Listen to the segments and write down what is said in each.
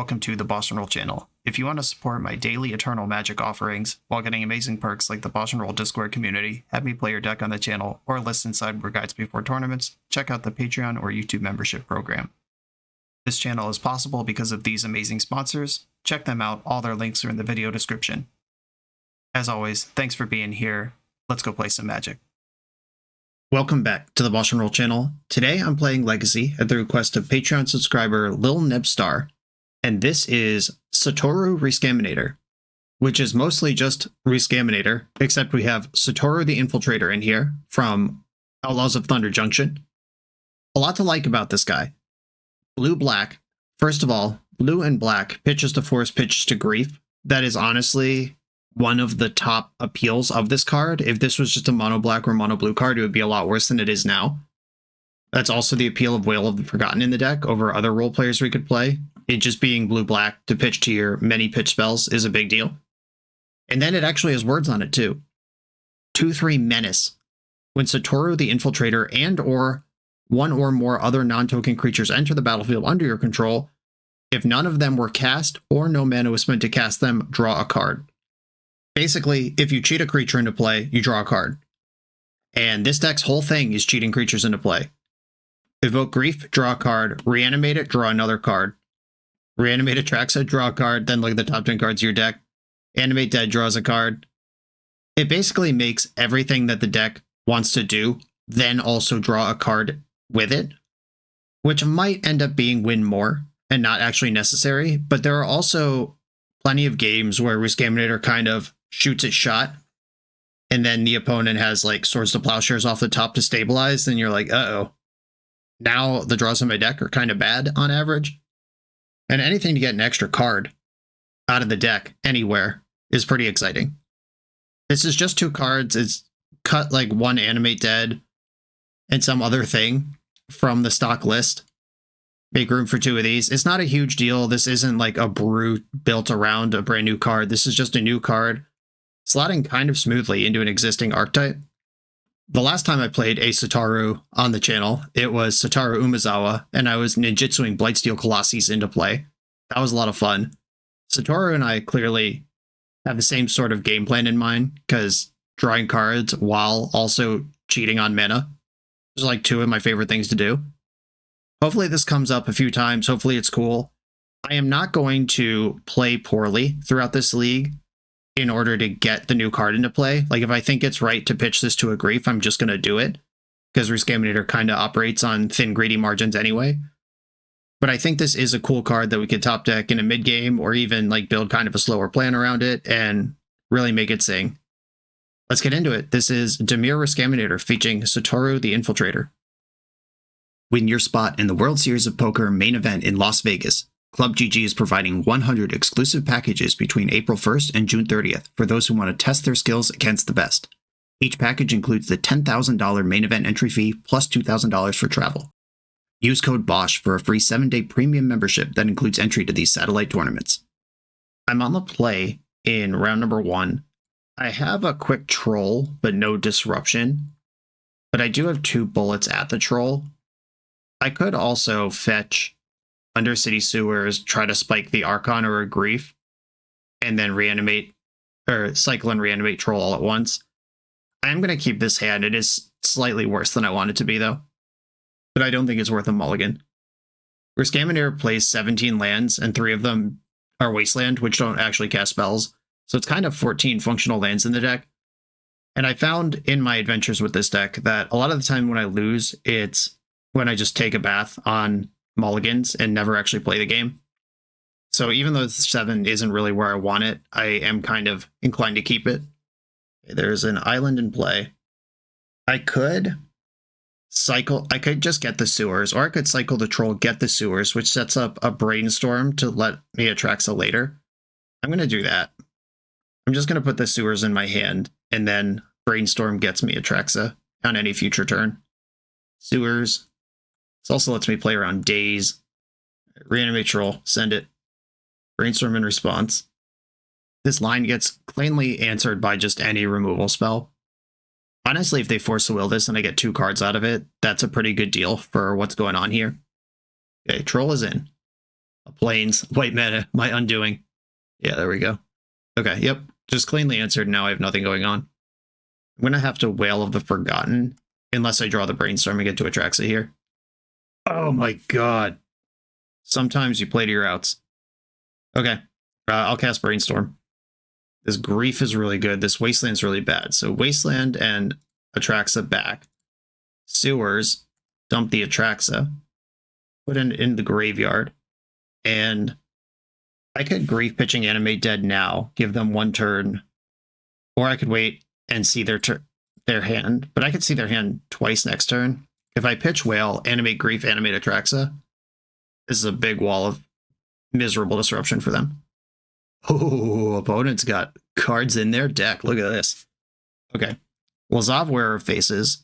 welcome to the BoshNRoll channel. If you want to support my daily Eternal Magic offerings while getting amazing perks like the BoshNRoll Discord community, have me play your deck on the channel, or listen sideboard guides before tournaments, check out the Patreon or YouTube membership program. This channel is possible because of these amazing sponsors. Check them out, all their links are in the video description. As always, thanks for being here. Let's go play some Magic. Welcome back to the BoshNRoll channel. Today I'm playing Legacy at the request of Patreon subscriber Lil Nebstar, and this is Satoru ReScaminator, which is mostly just ReScaminator, except we have Satoru the Infiltrator in here from Outlaws of Thunder Junction. A lot to like about this guy. Blue-black. First of all, blue and black, pitches to force, pitches to grief. That is honestly one of the top appeals of this card. If this was just a mono black or mono blue card, it would be a lot worse than it is now. That's also the appeal of Wail of the Forgotten in the deck over other role players we could play. It just being blue black to pitch to your many pitch spells is a big deal. And then it actually has words on it too. 2/3 Menace. When Satoru the Infiltrator and or one or more other non-token creatures enter the battlefield under your control, if none of them were cast or no mana was spent to cast them, draw a card. Basically, if you cheat a creature into play, you draw a card. And this deck's whole thing is cheating creatures into play. Evoke Grief, draw a card. Reanimate it, draw another card. Reanimate Atraxa, draw a card. Then look at the top 10 cards of your deck. Animate Dead, draws a card. It basically makes everything that the deck wants to do, then also draw a card with it, which might end up being win more and not actually necessary. But there are also plenty of games where ReScaminator kind of shoots its shot, and then the opponent has like Swords to Plowshares off the top to stabilize, then you're like, uh-oh. Now the draws in my deck are kind of bad on average. And anything to get an extra card out of the deck anywhere is pretty exciting. This is just 2 cards. It's cut like 1 Animate Dead and some other thing from the stock list. Make room for 2 of these. It's not a huge deal. This isn't like a brew built around a brand new card. This is just a new card slotting kind of smoothly into an existing archetype. The last time I played a Satoru on the channel, it was Satoru Umezawa, and I was ninjutsuing Blightsteel Colossus into play. That was a lot of fun. Satoru and I clearly have the same sort of game plan in mind, because drawing cards while also cheating on mana is like 2 of my favorite things to do. Hopefully this comes up a few times. Hopefully it's cool. I am not going to play poorly throughout this league in order to get the new card into play. Like if I think it's right to pitch this to a grief, I'm just going to do it, because ReScaminator kind of operates on thin, greedy margins anyway. But I think this is a cool card that we could top deck in a mid game, or even like build kind of a slower plan around it and really make it sing. Let's get into it. This is Dimir ReScaminator featuring Satoru the Infiltrator. Win your spot in the World Series of Poker main event in Las Vegas. Club GG is providing 100 exclusive packages between April 1st and June 30th for those who want to test their skills against the best. Each package includes the $10,000 main event entry fee plus $2,000 for travel. Use code BOSH for a free 7-day premium membership that includes entry to these satellite tournaments. I'm on the play in round number 1. I have a quick troll, but no disruption. But I do have 2 bullets at the troll. I could also fetch Undercity Sewers, try to spike the Archon or a Grief, and then reanimate, or cycle and reanimate Troll all at once. I'm going to keep this hand. It is slightly worse than I want it to be, though. But I don't think it's worth a mulligan. ReScaminator plays 17 lands, and 3 of them are Wasteland, which don't actually cast spells. So it's kind of 14 functional lands in the deck. And I found in my adventures with this deck that a lot of the time when I lose, it's when I just take a bath on mulligans and never actually play the game. So even though 7 isn't really where I want it, I am kind of inclined to keep it. There's an island in play. I could just get the sewers, or I could cycle the troll, get the sewers, which sets up a brainstorm to let me Atraxa later. I'm going to do that. I'm just going to put the sewers in my hand, and then brainstorm gets me Atraxa on any future turn. Sewers. This also lets me play around days. Reanimate Troll, send it. Brainstorm in response. This line gets cleanly answered by just any removal spell. Honestly, if they force to will this and I get 2 cards out of it, that's a pretty good deal for what's going on here. Okay, Troll is in. A Plains, white meta, my undoing. Yeah, there we go. Okay, yep. Just cleanly answered. Now I have nothing going on. I'm going to have to Whale of the Forgotten, unless I draw the Brainstorm and get to Atraxa here. Oh my god. Sometimes you play to your outs. Okay, I'll cast Brainstorm. This Grief is really good. This Wasteland's really bad. So Wasteland and Atraxa back. Sewers, dump the Atraxa. Put it in the graveyard. And I could Grief pitching Animate Dead now, give them one turn. Or I could wait and see their hand. But I could see their hand twice next turn. If I pitch Whale, Animate Grief, Animate Atraxa, this is a big wall of miserable disruption for them. Oh, opponent's got cards in their deck. Look at this. Okay. Lazav Wearer Faces.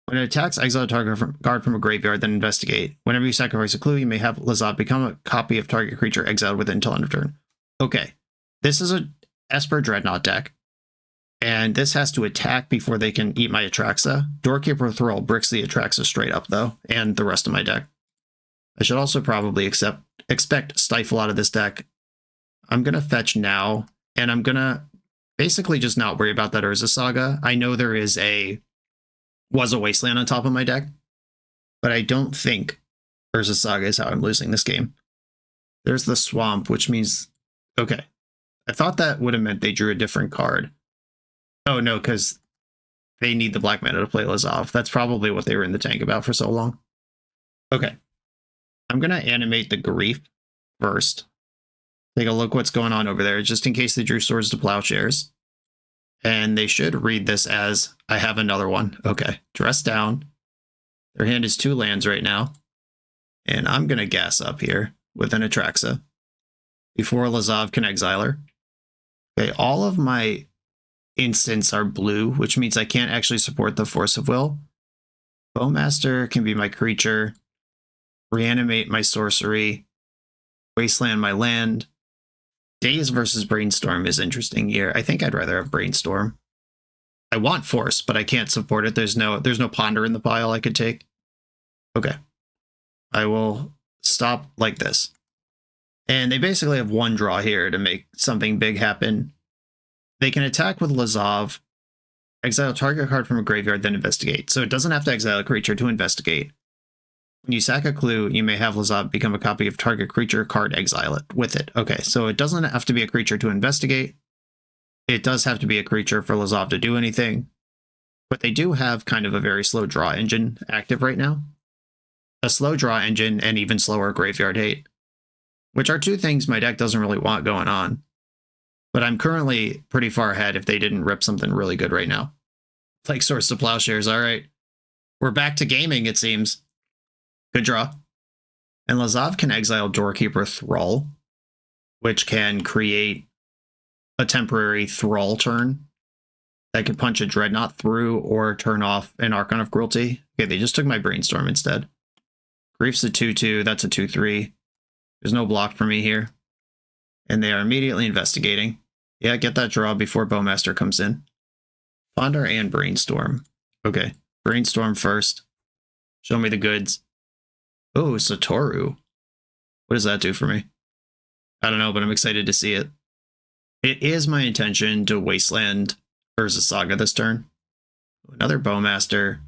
When it attacks, exile a target card from a graveyard, then investigate. Whenever you sacrifice a clue, you may have Lazav become a copy of target creature exiled with it until end of turn. Okay. This is a Esper Dreadnought deck. And this has to attack before they can eat my Atraxa. Doorkeeper Thrall bricks the Atraxa straight up, though, and the rest of my deck. I should also probably expect Stifle out of this deck. I'm going to fetch now, and I'm going to basically just not worry about that Urza Saga. I know there was a Wasteland on top of my deck, but I don't think Urza Saga is how I'm losing this game. There's the Swamp, which means... Okay. I thought that would have meant they drew a different card. Oh, no, because they need the black mana to play Lazav. That's probably what they were in the tank about for so long. Okay. I'm going to animate the Grief first. Take a look what's going on over there, just in case they drew Swords to Plowshares. And they should read this as, I have another one. Okay, dress down. Their hand is 2 lands right now. And I'm going to gas up here with an Atraxa before Lazav can exile her. Okay, all of my instants are blue, which means I can't actually support the Force of Will. Bowmaster can be my creature. Reanimate my sorcery. Wasteland my land. Daze versus Brainstorm is interesting here. I think I'd rather have Brainstorm. I want Force, but I can't support it. There's no Ponder in the pile I could take. Okay. I will stop like this. And they basically have one draw here to make something big happen. They can attack with Lazav, exile target card from a graveyard, then investigate. So it doesn't have to exile a creature to investigate. When you sack a clue, you may have Lazav become a copy of target creature card, exile it with it. Okay, so it doesn't have to be a creature to investigate. It does have to be a creature for Lazav to do anything. But they do have kind of a very slow draw engine active right now. A slow draw engine and even slower graveyard hate, which are two things my deck doesn't really want going on. But I'm currently pretty far ahead if they didn't rip something really good right now. Like Swords to Plowshares, all right. We're back to gaming, it seems. Good draw. And Lazav can exile Doorkeeper Thrall, which can create a temporary Thrall turn that could punch a Dreadnought through or turn off an Archon of Cruelty. Okay, they just took my Brainstorm instead. Grief's a 2-2, that's a 2-3. There's no block for me here. And they are immediately investigating. Yeah, get that draw before Bowmaster comes in. Ponder and Brainstorm. Okay, Brainstorm first. Show me the goods. Oh, Satoru. What does that do for me? I don't know, but I'm excited to see it. It is my intention to Wasteland Urza Saga this turn. Another Bowmaster.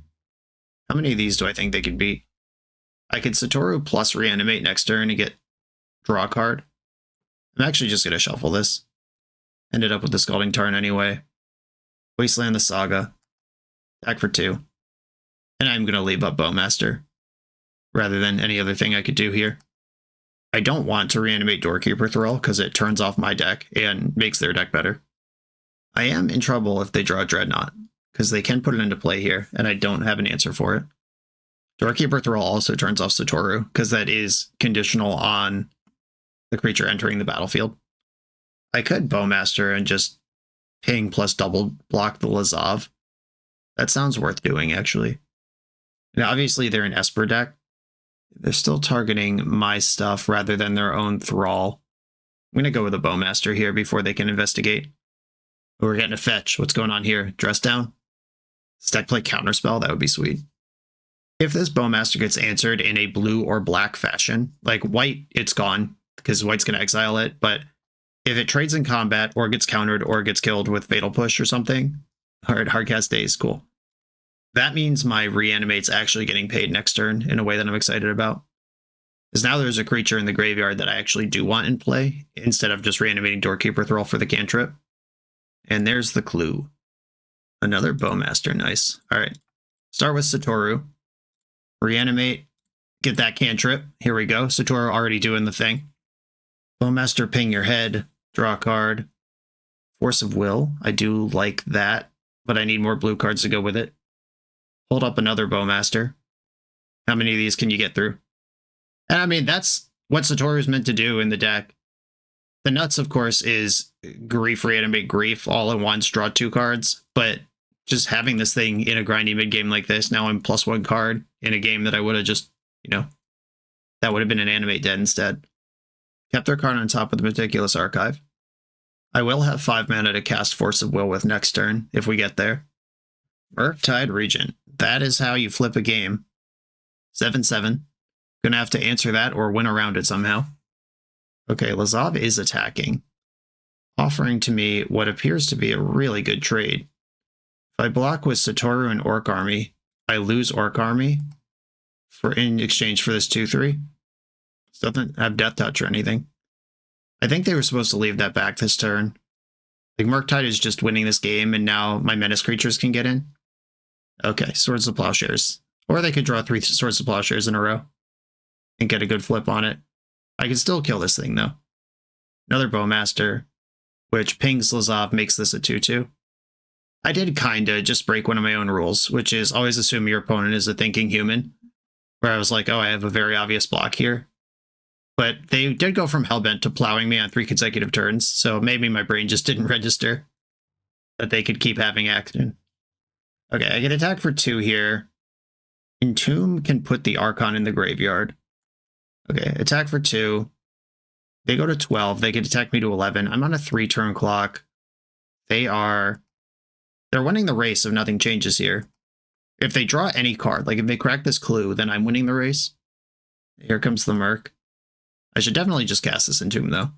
How many of these do I think they could beat? I could Satoru plus Reanimate next turn and get draw a card. I'm actually just going to shuffle this. Ended up with the Scalding Tarn anyway. Wasteland the Saga. Back for 2. And I'm going to leave up Bowmaster rather than any other thing I could do here. I don't want to reanimate Doorkeeper Thrall because it turns off my deck and makes their deck better. I am in trouble if they draw a Dreadnought because they can put it into play here and I don't have an answer for it. Doorkeeper Thrall also turns off Satoru because that is conditional on the creature entering the battlefield. I could Bowmaster and just ping plus double block the Lazav. That sounds worth doing, actually. Now, obviously, they're an Esper deck. They're still targeting my stuff rather than their own Thrall. I'm going to go with a Bowmaster here before they can investigate. Oh, we're getting a fetch. What's going on here? Dress down? Stack play Counterspell? That would be sweet. If this Bowmaster gets answered in a blue or black fashion, like white, it's gone, because white's going to exile it, but if it trades in combat or gets countered or gets killed with Fatal Push or something, or Hardcast Daze, cool. That means my Reanimate's actually getting paid next turn in a way that I'm excited about. Because now there's a creature in the graveyard that I actually do want in play, instead of just reanimating Doorkeeper Thrall for the cantrip. And there's the clue. Another Bowmaster, nice. Alright, start with Satoru. Reanimate, get that cantrip. Here we go, Satoru already doing the thing. Bowmaster, ping your head, draw a card. Force of Will, I do like that, but I need more blue cards to go with it. Hold up another Bowmaster. How many of these can you get through? And I mean, that's what Satoru's meant to do in the deck. The nuts, of course, is Grief, Reanimate, Grief, all in once, draw 2 cards. But just having this thing in a grindy mid-game like this, now I'm +1 card in a game that I would have just, you know, that would have been an Animate Dead instead. Kept their card on top of the Meticulous Archive. I will have 5 mana to cast Force of Will with next turn, if we get there. Murktide Regent. That is how you flip a game. 7/7. Gonna have to answer that or win around it somehow. Okay, Lazav is attacking, offering to me what appears to be a really good trade. If I block with Satoru and Orc Army, I lose Orc Army in exchange for this 2/3. It doesn't have Death Touch or anything. I think they were supposed to leave that back this turn. Like, Murktide is just winning this game, and now my Menace creatures can get in. Okay, Swords of Plowshares. Or they could draw 3 Swords of Plowshares in a row and get a good flip on it. I can still kill this thing, though. Another Bowmaster, which pings Lazav, makes this a 2/2. I did kinda just break one of my own rules, which is always assume your opponent is a thinking human, where I was like, oh, I have a very obvious block here. But they did go from Hellbent to plowing me on 3 consecutive turns, so maybe my brain just didn't register that they could keep having action. Okay, I get attack for 2 here. Entomb can put the Archon in the graveyard. Okay, attack for 2. They go to 12. They can attack me to 11. I'm on a 3-turn clock. They're winning the race if nothing changes here. If they draw any card, like if they crack this clue, then I'm winning the race. Here comes the Merc. I should definitely just cast this Entomb, though.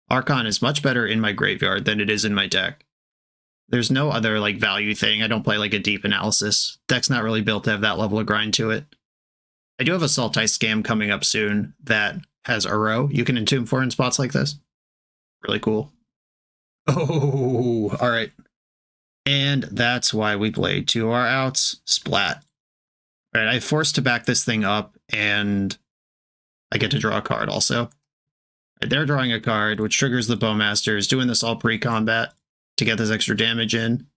Archon is much better in my graveyard than it is in my deck. There's no other, like, value thing. I don't play, like, a deep analysis. Deck's not really built to have that level of grind to it. I do have a Saltite Scam coming up soon that has Uro you can Entomb for in spots like this. Really cool. Oh, all right. And that's why we play 2 our outs. Splat. All right, I forced to back this thing up, and I get to draw a card also. Right, they're drawing a card, which triggers the Bowmasters, doing this all pre-combat to get this extra damage in.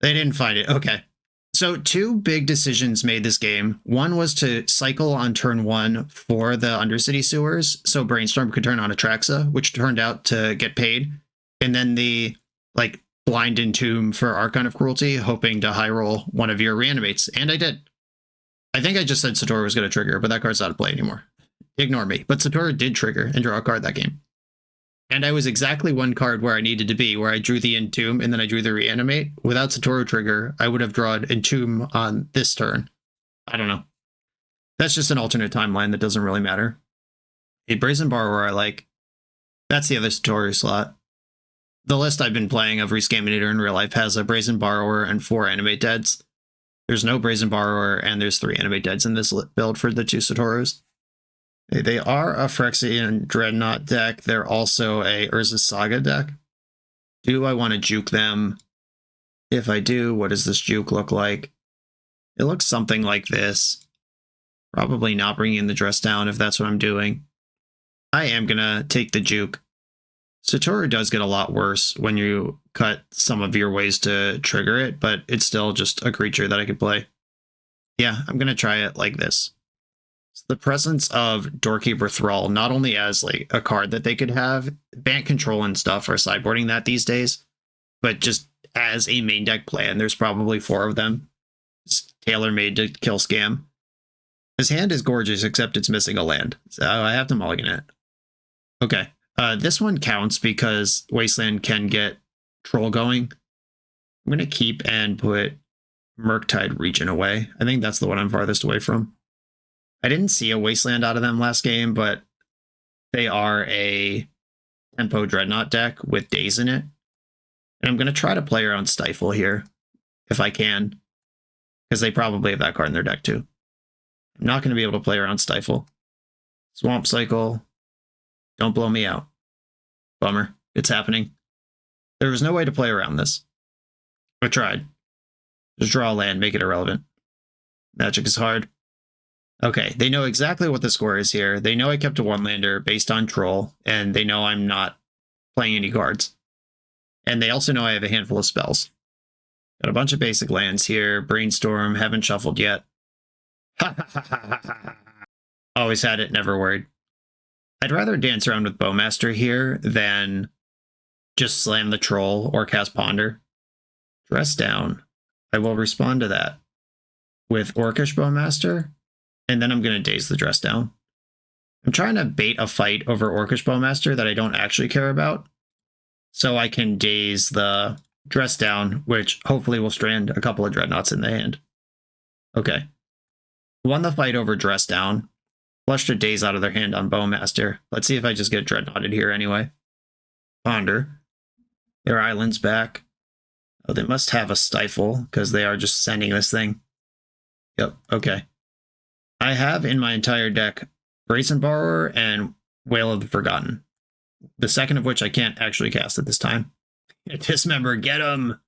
They didn't find it. Okay. So 2 big decisions made this game. One was to cycle on turn 1 for the Undercity Sewers, so Brainstorm could turn on Atraxa, which turned out to get paid. And then the, like, Blind Entomb for Archon of Cruelty, hoping to high roll one of your Reanimates. And I did. I think I just said Satoru was going to trigger, but that card's out of play anymore. Ignore me. But Satoru did trigger and draw a card that game. And I was exactly 1 card where I needed to be, where I drew the Entomb and then I drew the Reanimate. Without Satoru trigger, I would have drawn Entomb on this turn. I don't know. That's just an alternate timeline that doesn't really matter. A Brazen Borrower I like. That's the other Satoru slot. The list I've been playing of ReScaminator in real life has a Brazen Borrower and 4 Animate Deads. There's no Brazen Borrower and there's 3 Animate Deads in this build for the 2 Satorus. They are a Phyrexian Dreadnought deck. They're also a Urza's Saga deck. Do I want to juke them? If I do, what does this juke look like? It looks something like this. Probably not bringing in the dress down if that's what I'm doing. I am going to take the juke. Satoru does get a lot worse when you cut some of your ways to trigger it, but it's still just a creature that I could play. Yeah, I'm going to try it like this. The presence of Doorkeeper Thrall, not only as like a card that they could have, Bant Control and stuff are sideboarding that these days, but just as a main deck plan, there's probably 4 of them. It's tailor-made to kill Scam. His hand is gorgeous, except it's missing a land, so I have to mulligan it. Okay, this one counts because Wasteland can get Troll going. I'm going to keep and put Murktide Regent away. I think that's the one I'm farthest away from. I didn't see a Wasteland out of them last game, but they are a tempo Dreadnought deck with Daze in it. And I'm going to try to play around Stifle here, if I can, because they probably have that card in their deck too. I'm not going to be able to play around Stifle. Swamp Cycle. Don't blow me out. Bummer. It's happening. There was no way to play around this. I tried. Just draw a land, make it irrelevant. Magic is hard. Okay, they know exactly what the score is here. They know I kept a one-lander based on Troll, and they know I'm not playing any cards. And they also know I have a handful of spells. Got a bunch of basic lands here. Brainstorm, haven't shuffled yet. Always had it, never worried. I'd rather dance around with Bowmaster here than just slam the Troll or cast Ponder. Dress down. I will respond to that with Orcish Bowmaster, and then I'm going to Daze the Dress down. I'm trying to bait a fight over Orcish Bowmaster that I don't actually care about, so I can Daze the Dress down, which hopefully will strand a couple of Dreadnoughts in the hand. Okay. Won the fight over Dress down. Flushed a Daze out of their hand on Bowmaster. Let's see if I just get Dreadnoughted here anyway. Ponder. Their island's back. Oh, they must have a Stifle, because they are just sending this thing. Yep, okay. I have in my entire deck Brazen Borrower and Whale of the Forgotten. The second of which I can't actually cast at this time. Dismember, get him!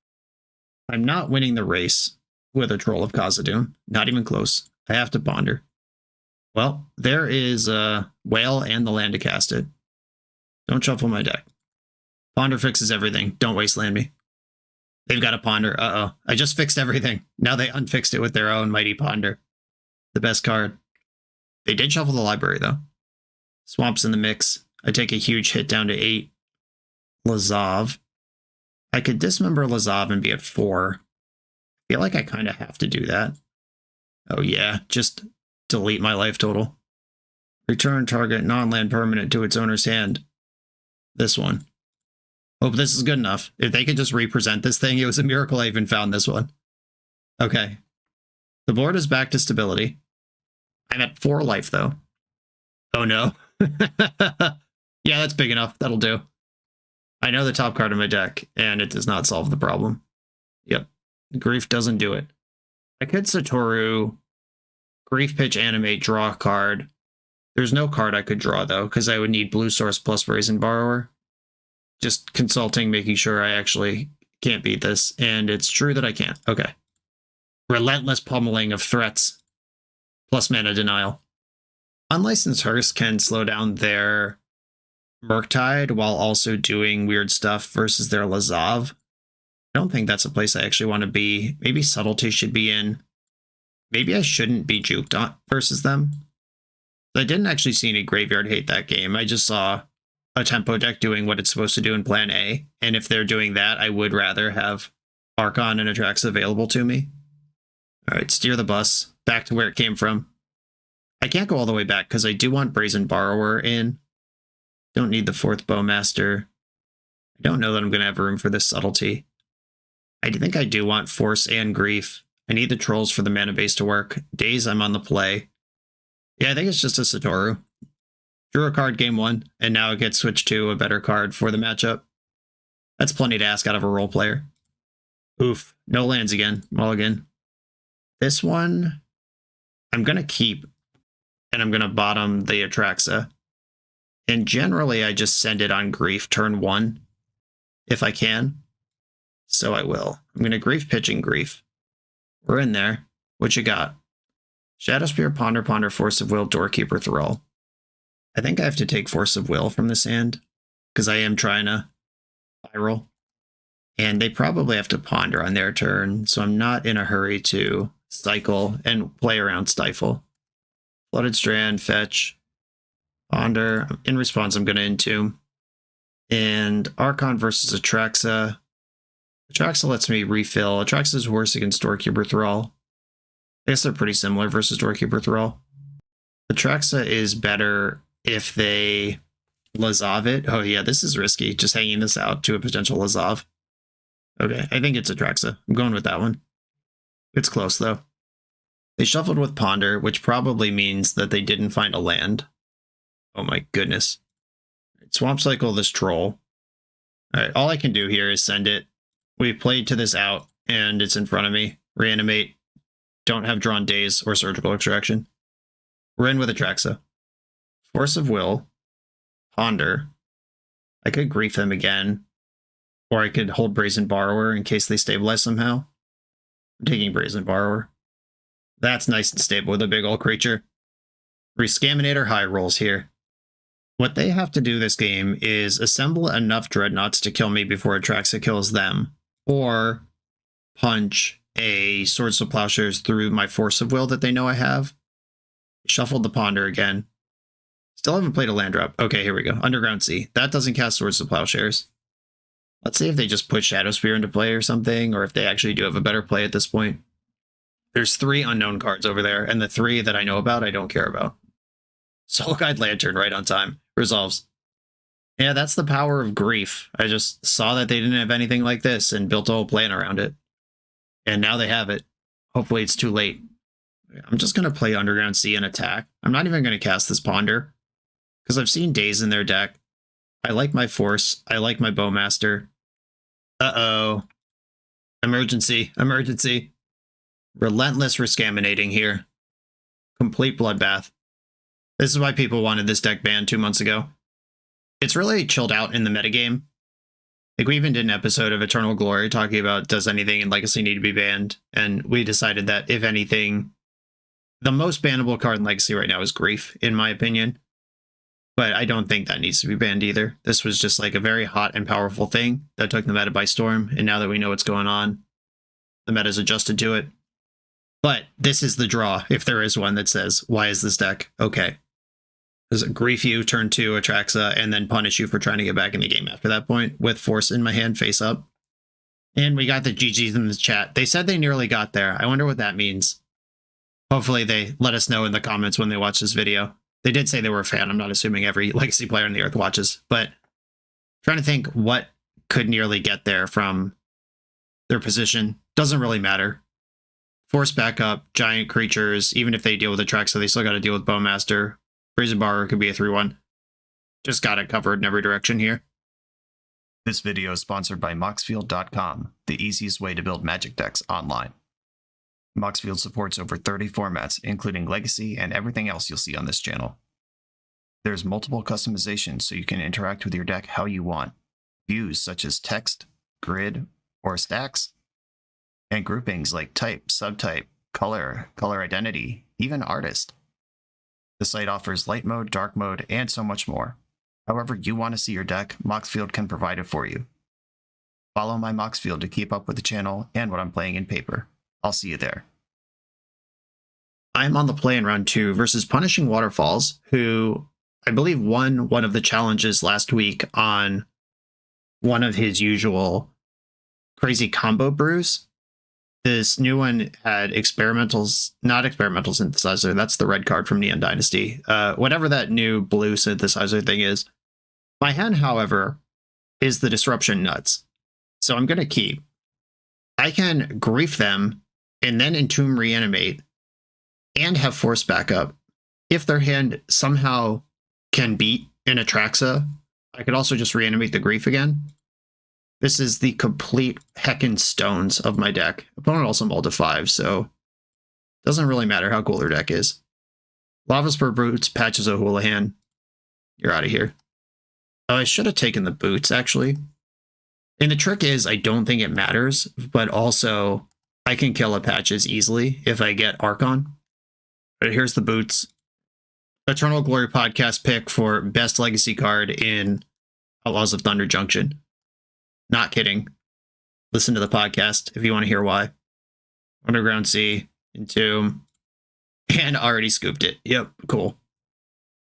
I'm not winning the race with a Troll of Khazad-dûm. Not even close. I have to Ponder. Well, there is a Whale and the land to cast it. Don't shuffle my deck. Ponder fixes everything. Don't wasteland me. They've got a Ponder. Uh-oh. I just fixed everything. Now they unfixed it with their own Mighty Ponder. The best card. They did shuffle the library, though. Swamp's in the mix. I take a huge hit down to 8. Lazav. I could dismember Lazav and be at 4. I feel like I kind of have to do that. Oh yeah, just delete my life total. Return target non-land permanent to its owner's hand. This one. Hope this is good enough. If they could just represent this thing, it was a miracle I even found this one. Okay. The board is back to stability. I'm at 4 life, though. Oh no. Yeah, that's big enough. That'll do. I know the top card in my deck, and it does not solve the problem. Yep. Grief doesn't do it. I could Satoru, Grief Pitch Animate, draw a card. There's no card I could draw, though, because I would need Blue Source plus Brazen Borrower. Just consulting, making sure I actually can't beat this, and it's true that I can't. Okay. Relentless pummeling of threats, plus mana denial. Unlicensed Hearse can slow down their Murktide while also doing weird stuff versus their Lazav. I don't think that's a place I actually want to be. Maybe Subtlety should be in. Maybe I shouldn't be juked on versus them. I didn't actually see any graveyard hate that game. I just saw a tempo deck doing what it's supposed to do in plan A, and if they're doing that, I would rather have Archon and Atraxa available to me. Alright, steer the bus back to where it came from. I can't go all the way back because I do want Brazen Borrower in. Don't need the 4th Bowmaster. I don't know that I'm going to have room for this Subtlety. I think I do want Force and Grief. I need the Trolls for the mana base to work. Daze, I'm on the play. Yeah, I think it's just a Satoru. Drew a card game 1, and now it gets switched to a better card for the matchup. That's plenty to ask out of a role player. Oof, no lands again. Mulligan. This one, I'm going to keep, and I'm going to bottom the Atraxa. And generally, I just send it on Grief turn 1, if I can. So I will. I'm going to Grief pitching Grief. We're in there. What you got? Shadowspear, Ponder, Ponder, Force of Will, Doorkeeper, Thrall. I think I have to take Force of Will from this hand, because I am trying to spiral. And they probably have to Ponder on their turn, so I'm not in a hurry to cycle and play around Stifle. Flooded Strand, fetch, Ponder. In response, I'm going to Entomb. And Archon versus Atraxa. Atraxa lets me refill. Atraxa is worse against Doorkeeper Thrall. I guess they're pretty similar versus Doorkeeper Thrall. Atraxa is better if they Lazav it. Oh yeah, this is risky, just hanging this out to a potential Lazav. Okay, I think it's Atraxa. I'm going with that one. It's close, though. They shuffled with Ponder, which probably means that they didn't find a land. Oh my goodness. Swamp Cycle this troll. All right, all I can do here is send it. We played to this out, and it's in front of me. Reanimate. Don't have drawn days or surgical extraction. We're in with Atraxa. Force of Will. Ponder. I could grief them again. Or I could hold Brazen Borrower in case they stabilize somehow. I'm taking Brazen Borrower. That's nice and stable with a big old creature. ReScaminator high rolls here. What they have to do this game is assemble enough Dreadnoughts to kill me before Atraxa kills them. Or punch a Swords to Plowshares through my Force of Will that they know I have. Shuffled the Ponder again. Still haven't played a land drop. Okay, here we go. Underground Sea. That doesn't cast Swords to Plowshares. Let's see if they just put Shadow Spear into play or something, or if they actually do have a better play at this point. There's 3 unknown cards over there, and the 3 that I know about, I don't care about. Soul Guide Lantern right on time. Resolves. Yeah, that's the power of grief. I just saw that they didn't have anything like this and built a whole plan around it. And now they have it. Hopefully it's too late. I'm just going to play Underground Sea and attack. I'm not even going to cast this Ponder, because I've seen Days in their deck. I like my Force. I like my Bowmaster. Uh-oh. Emergency. Emergency. Relentless ReScaminating here. Complete bloodbath. This is why people wanted this deck banned 2 months ago. It's really chilled out in the metagame. Like, we even did an episode of Eternal Glory talking about does anything in Legacy need to be banned, and we decided that, if anything, the most bannable card in Legacy right now is Grief, in my opinion. But I don't think that needs to be banned either. This was just like a very hot and powerful thing that took the meta by storm, and now that we know what's going on, the meta's adjusted to it. But this is the draw, if there is one that says, why is this deck okay? Does it grief you, turn 2, Atraxa, and then punish you for trying to get back in the game after that point, with Force in my hand face up. And we got the GGs in the chat. They said they nearly got there. I wonder what that means. Hopefully they let us know in the comments when they watch this video. They did say they were a fan. I'm not assuming every Legacy player on the Earth watches, but trying to think what could nearly get there from their position. Doesn't really matter. Force backup, giant creatures, even if they deal with Atraxa, they still got to deal with Bowmaster. Brazen Borrower could be a 3-1. Just got it covered in every direction here. This video is sponsored by Moxfield.com, the easiest way to build Magic decks online. Moxfield supports over 30 formats, including Legacy and everything else you'll see on this channel. There's multiple customizations so you can interact with your deck how you want. Views such as text, grid, or stacks, and groupings like type, subtype, color, color identity, even artist. The site offers light mode, dark mode, and so much more. However you want to see your deck, Moxfield can provide it for you. Follow my Moxfield to keep up with the channel and what I'm playing in paper. I'll see you there. I'm on the play in round 2 versus Punishing Waterfalls, who I believe won one of the challenges last week on one of his usual crazy combo brews. This new one had not experimental synthesizer. That's the red card from Neon Dynasty. Whatever that new blue synthesizer thing is. My hand, however, is the Disruption Nuts. So I'm going to keep. I can grief them and then Entomb Reanimate and have Force backup. If their hand somehow can beat an Atraxa, I could also just reanimate the grief again. This is the complete heckin' stones of my deck. Opponent also mulled to 5, so doesn't really matter how cool their deck is. Lava Spur Boots, Patches O'Houlihan. You're out of here. Oh, I should have taken the boots, actually. And the trick is, I don't think it matters, but also I can kill a Patches easily if I get Archon. But here's the boots. Eternal Glory podcast pick for best Legacy card in Outlaws of Thunder Junction. Not kidding. Listen to the podcast if you want to hear why. Underground Sea, Entomb, and already scooped it. Yep, cool.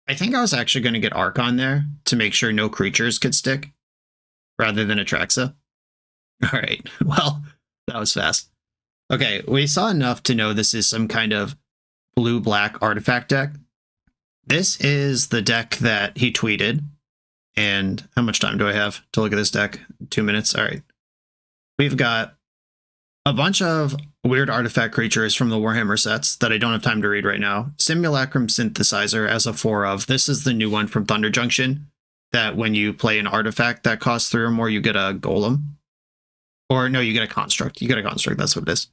I think I was actually going to get Archon there to make sure no creatures could stick, rather than Atraxa. Alright, well, that was fast. Okay, we saw enough to know this is some kind of blue-black artifact deck. This is the deck that he tweeted. And how much time do I have to look at this deck? 2 minutes. All right. We've got a bunch of weird artifact creatures from the Warhammer sets that I don't have time to read right now. Simulacrum Synthesizer as a 4 of. This is the new one from Thunder Junction. that when you play an artifact that costs 3 or more, you get a golem. Or no, you get a construct. You get a construct, that's what it is.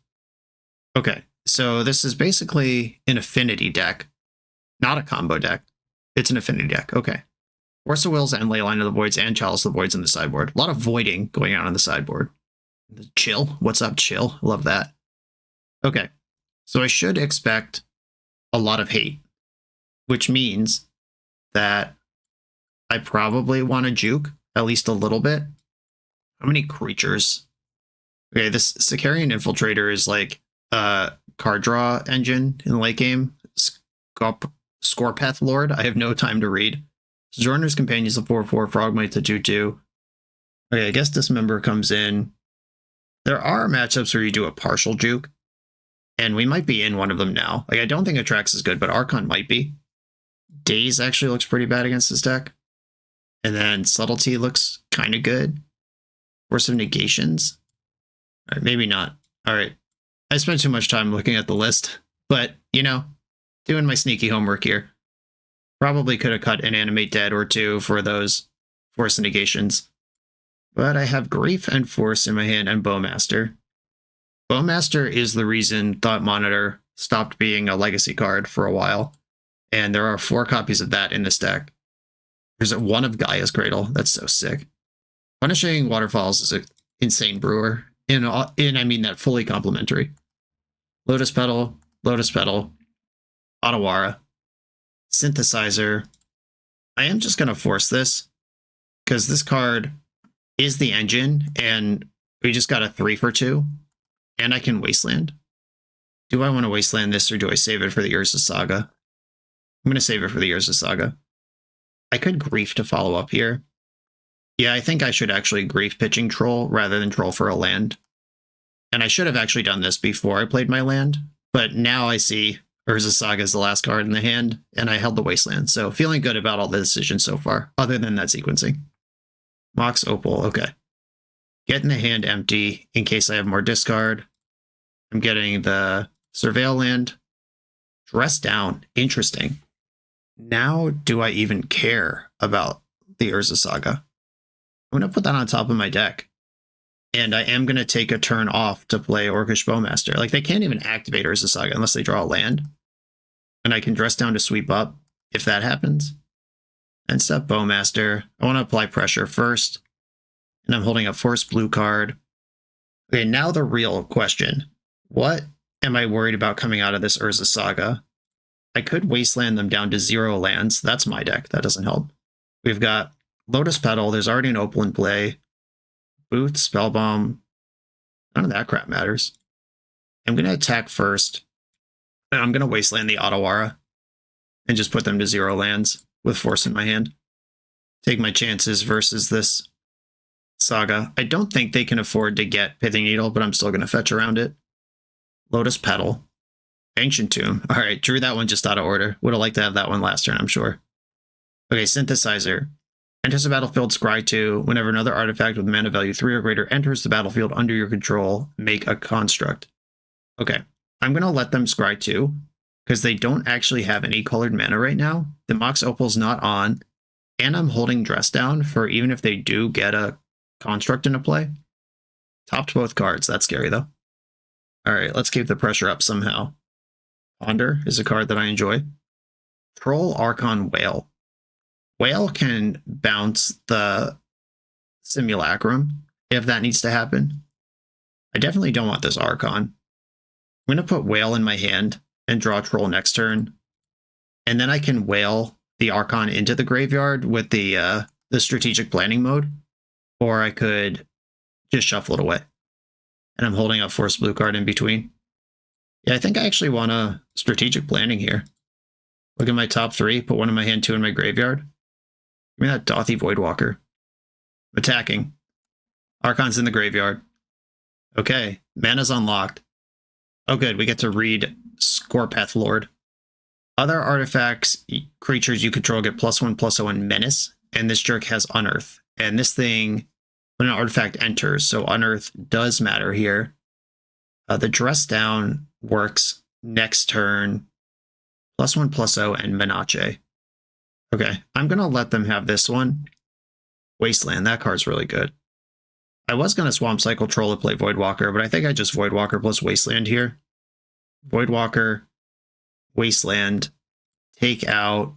Okay, so this is basically an affinity deck, not a combo deck. It's an affinity deck, okay. Force of Wills and Leyline of the Voids and Chalice of the Voids in the sideboard. A lot of voiding going on the sideboard. Chill, what's up, chill? Love that. Okay, so I should expect a lot of hate, which means that I probably want to juke at least a little bit. How many creatures? Okay, this Sicarian Infiltrator is like a card draw engine in the late game. Scorpeth Lord, I have no time to read. Sojourner's Companion is a 4/4, Frogmite to 2/2. Okay, I guess Dismember comes in. There are matchups where you do a partial juke, and we might be in one of them now. Like, I don't think Atrax is good, but Archon might be. Daze actually looks pretty bad against this deck. And then Subtlety looks kind of good. Force of Negations. All right, maybe not. All right. I spent too much time looking at the list, but, you know, doing my sneaky homework here. Probably could have cut an Animate Dead or two for those Force of Negations. But I have Grief and Force in my hand and Bowmaster. Bowmaster is the reason Thought Monitor stopped being a legacy card for a while. And there are 4 copies of that in this deck. There's one of Gaia's Cradle. That's so sick. Punishing Waterfalls is an insane brewer. I mean that fully complementary. Lotus Petal, Otawara, Synthesizer. I am just going to force this because this card is the engine and we just got a 3 for 2 and I can Wasteland. Do I want to Wasteland this or do I save it for the Urza Saga? I'm going to save it for the Urza Saga. I could Grief to follow up here. Yeah, I think I should actually Grief pitching Troll rather than Troll for a land. And I should have actually done this before I played my land, but now I see Urza Saga is the last card in the hand, and I held the Wasteland, so feeling good about all the decisions so far, other than that sequencing. Mox Opal, okay. Getting the hand empty in case I have more discard. I'm getting the Surveil land. Dress Down, interesting. Now, do I even care about the Urza Saga? I'm going to put that on top of my deck. And I am going to take a turn off to play Orcish Bowmaster. Like, they can't even activate Urza Saga unless they draw a land. And I can Dress Down to sweep up if that happens. And step Bowmaster. I want to apply pressure first. And I'm holding a Force Blue card. Okay, now the real question. What am I worried about coming out of this Urza Saga? I could Wasteland them down to 0 lands. That's my deck. That doesn't help. We've got Lotus Petal. There's already an Opal in play. Booth, Spellbomb. None of that crap matters. I'm going to attack first. And I'm going to Wasteland the Otawara. And just put them to 0 lands with Force in my hand. Take my chances versus this Saga. I don't think they can afford to get Pithing Needle, but I'm still going to fetch around it. Lotus Petal. Ancient Tomb. All right, drew that one just out of order. Would have liked to have that one last turn, I'm sure. Okay, Synthesizer. Enters the battlefield, scry 2. Whenever another artifact with mana value 3 or greater enters the battlefield under your control, make a construct. Okay, I'm going to let them scry 2 because they don't actually have any colored mana right now. The Mox Opal's not on, and I'm holding Dress Down for even if they do get a construct into play. Topped both cards. That's scary, though. All right, let's keep the pressure up somehow. Ponder is a card that I enjoy. Troll, Archon, Whale. Whale can bounce the Simulacrum if that needs to happen. I definitely don't want this Archon. I'm going to put Whale in my hand and draw Troll next turn. And then I can Whale the Archon into the graveyard with the strategic planning mode. Or I could just shuffle it away. And I'm holding a Force Blue card in between. Yeah, I think I actually want a strategic planning here. Look at my top 3, put one in my hand, 2 in my graveyard. Give me that Dothy Voidwalker. I'm attacking. Archon's in the graveyard. Okay, mana's unlocked. Oh good, we get to read Scorpeth Lord. Other artifacts, creatures you control get +1/+0 Menace, and this jerk has Unearth. And this thing, when an artifact enters, so Unearth does matter here. The Dress Down works next turn, +1/+0 and Menace. Okay, I'm going to let them have this one. Wasteland, that card's really good. I was going to Swamp Cycle Troll to play Voidwalker, but I think I just Voidwalker plus Wasteland here. Voidwalker, Wasteland, take out...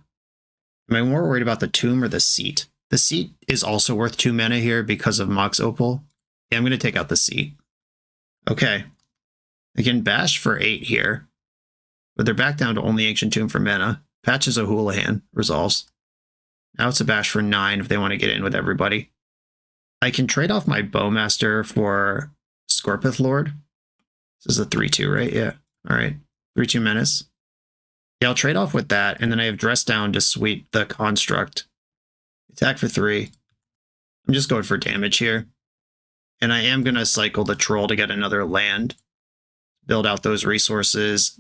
Am I more worried about the Tomb or the Seat? The Seat is also worth 2 mana here because of Mox Opal. Yeah, I'm going to take out the Seat. Okay. I can bash for 8 here, but they're back down to only Ancient Tomb for mana. Patches a Houlihan, resolves. Now it's a bash for 9 if they want to get in with everybody. I can trade off my Bowmaster for Scorpith Lord. This is a 3-2, right? Yeah. All right. 3-2 menace. Yeah, I'll trade off with that, and then I have Dress Down to sweep the Construct. Attack for 3. I'm just going for damage here. And I am going to cycle the Troll to get another land. Build out those resources.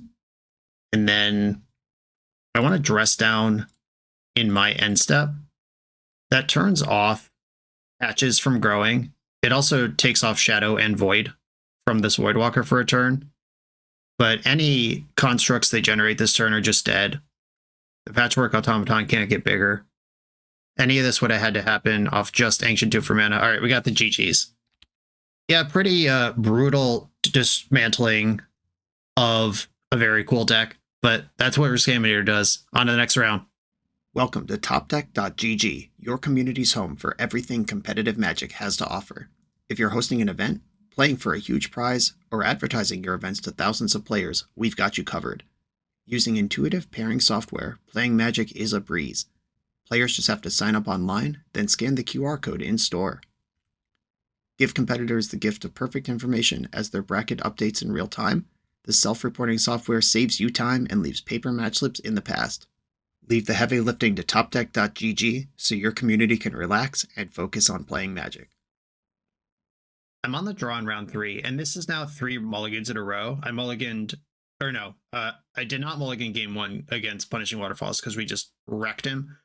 And then I want to Dress Down in my end step. That turns off Patches from growing. It also takes off Shadow and Void from this Voidwalker for a turn. But any constructs they generate this turn are just dead. The Patchwork Automaton can't get bigger. Any of this would have had to happen off just Ancient Tomb for mana. All right, we got the GGs. Yeah, pretty brutal dismantling of a very cool deck, but that's what ReScaminator does. On to the next round. Welcome to TopDeck.gg, your community's home for everything competitive Magic has to offer. If you're hosting an event, playing for a huge prize, or advertising your events to thousands of players, we've got you covered. Using intuitive pairing software, playing Magic is a breeze. Players just have to sign up online, then scan the QR code in-store. Give competitors the gift of perfect information as their bracket updates in real time. The self-reporting software saves you time and leaves paper match slips in the past. Leave the heavy lifting to TopDeck.gg so your community can relax and focus on playing Magic. I'm on the draw in round 3, and this is now 3 mulligans in a row. I mulliganed, or no, I did not mulligan game 1 against Punishing Waterfalls because we just wrecked him.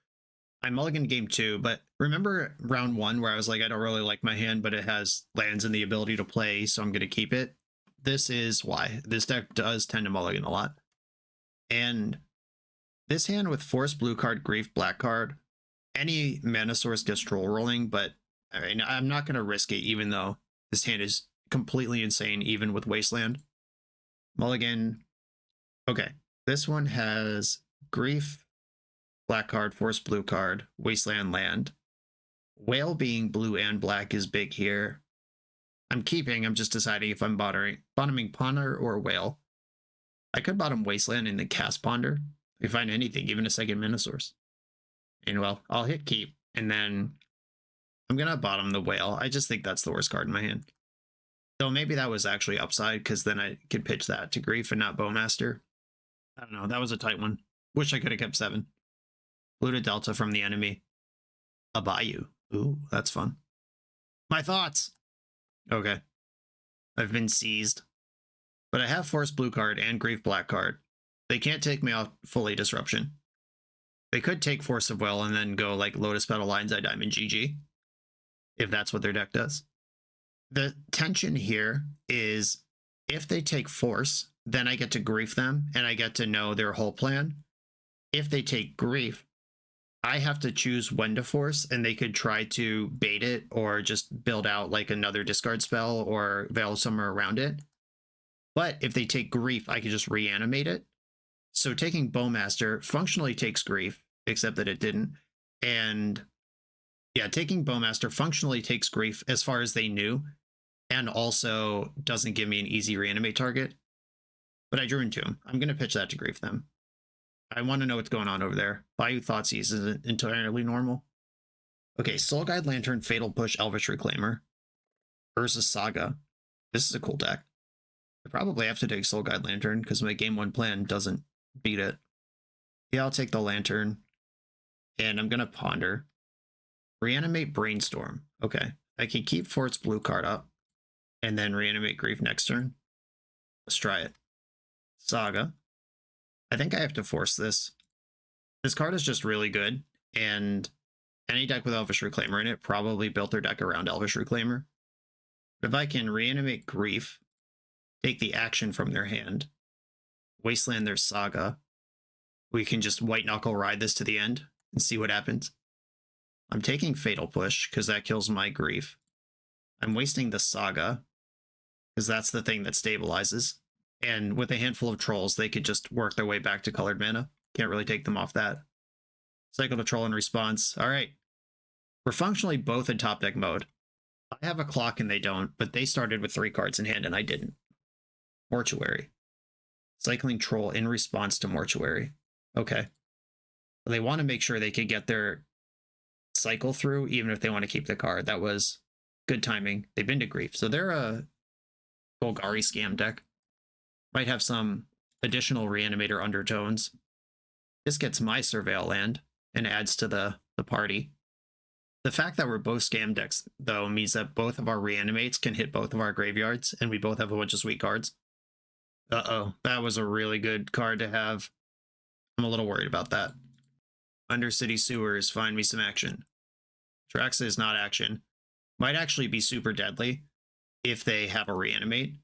I mulliganed game 2, but remember round 1 where I was like, I don't really like my hand, but it has lands and the ability to play, so I'm going to keep it. This is why. This deck does tend to mulligan a lot. And this hand with Force blue card, Grief black card, any mana source gets troll rolling, but I mean, I'm not going to risk it even though this hand is completely insane, even with Wasteland. Mulligan. Okay. This one has Grief, black card, Force blue card, Wasteland land. Whale being blue and black is big here. I'm just deciding if I'm bottoming Ponder or Whale. I could bottom Wasteland and then cast Ponder. If I find anything, even a second mana source. And well, I'll hit keep, and then I'm going to bottom the Whale. I just think that's the worst card in my hand. So maybe that was actually upside, because then I could pitch that to Grief and not Bowmaster. I don't know, that was a tight one. Wish I could have kept 7. Blue to Delta from the enemy. A Bayou. Ooh, that's fun. My thoughts! Okay. I've been seized. But I have Force blue card and Grief black card. They can't take me off fully Disruption. They could take Force of Will and then go like Lotus Petal Lines at Diamond GG. If that's what their deck does. The tension here is if they take Force, then I get to Grief them and I get to know their whole plan. If they take Grief, I have to choose when to Force, and they could try to bait it or just build out like another discard spell or Veil somewhere around it. But if they take Grief, I could just reanimate it. So taking Bowmaster functionally takes Grief, except that it didn't. And yeah, taking Bowmaster functionally takes Grief as far as they knew, and also doesn't give me an easy reanimate target. But I drew into him. I'm going to pitch that to Grief them. I want to know what's going on over there. Bayou Thoughtseize isn't entirely normal. Okay, Soul Guide Lantern, Fatal Push, Elvish Reclaimer. Urza Saga. This is a cool deck. I probably have to take Soul Guide Lantern because my game 1 plan doesn't beat it. Yeah, I'll take the Lantern. And I'm going to Ponder. Reanimate Brainstorm. Okay, I can keep Fort's blue card up. And then reanimate Grief next turn. Let's try it. Saga. I think I have to Force this. This card is just really good, and any deck with Elvish Reclaimer in it probably built their deck around Elvish Reclaimer. But if I can reanimate Grief, take the action from their hand, Wasteland their Saga, we can just White Knuckle ride this to the end and see what happens. I'm taking Fatal Push because that kills my Grief. I'm wasting the Saga because that's the thing that stabilizes. And with a handful of trolls, they could just work their way back to colored mana. Can't really take them off that. Cycle to troll in response. All right. We're functionally both in top deck mode. I have a clock and they don't, but they started with 3 cards in hand and I didn't. Mortuary. Cycling troll in response to Mortuary. Okay. They want to make sure they could get their cycle through, even if they want to keep the card. That was good timing. They've been to Grief. So they're a Golgari scam deck. Might have some additional Reanimator undertones. This gets my Surveil land and adds to the party. The fact that we're both scam decks, though, means that both of our Reanimates can hit both of our graveyards, and we both have a bunch of sweet cards. Uh-oh, that was a really good card to have. I'm a little worried about that. Undercity Sewers, find me some action. Traxa is not action. Might actually be super deadly if they have a Reanimate.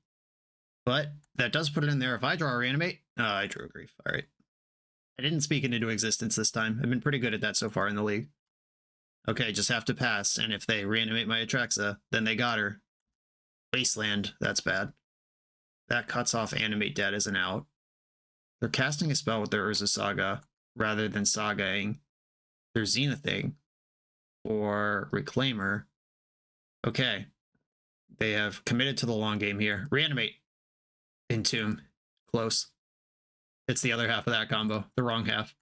But that does put it in there. If I draw a Reanimate, I drew a Grief. All right. I didn't speak it into existence this time. I've been pretty good at that so far in the league. Okay, just have to pass. And if they Reanimate my Atraxa, then they got her. Wasteland, that's bad. That cuts off Animate Dead as an out. They're casting a spell with their Urza Saga rather than Sagaing their Zenithing or Reclaimer. Okay. They have committed to the long game here. Reanimate. Entomb. Close. It's the other half of that combo. The wrong half.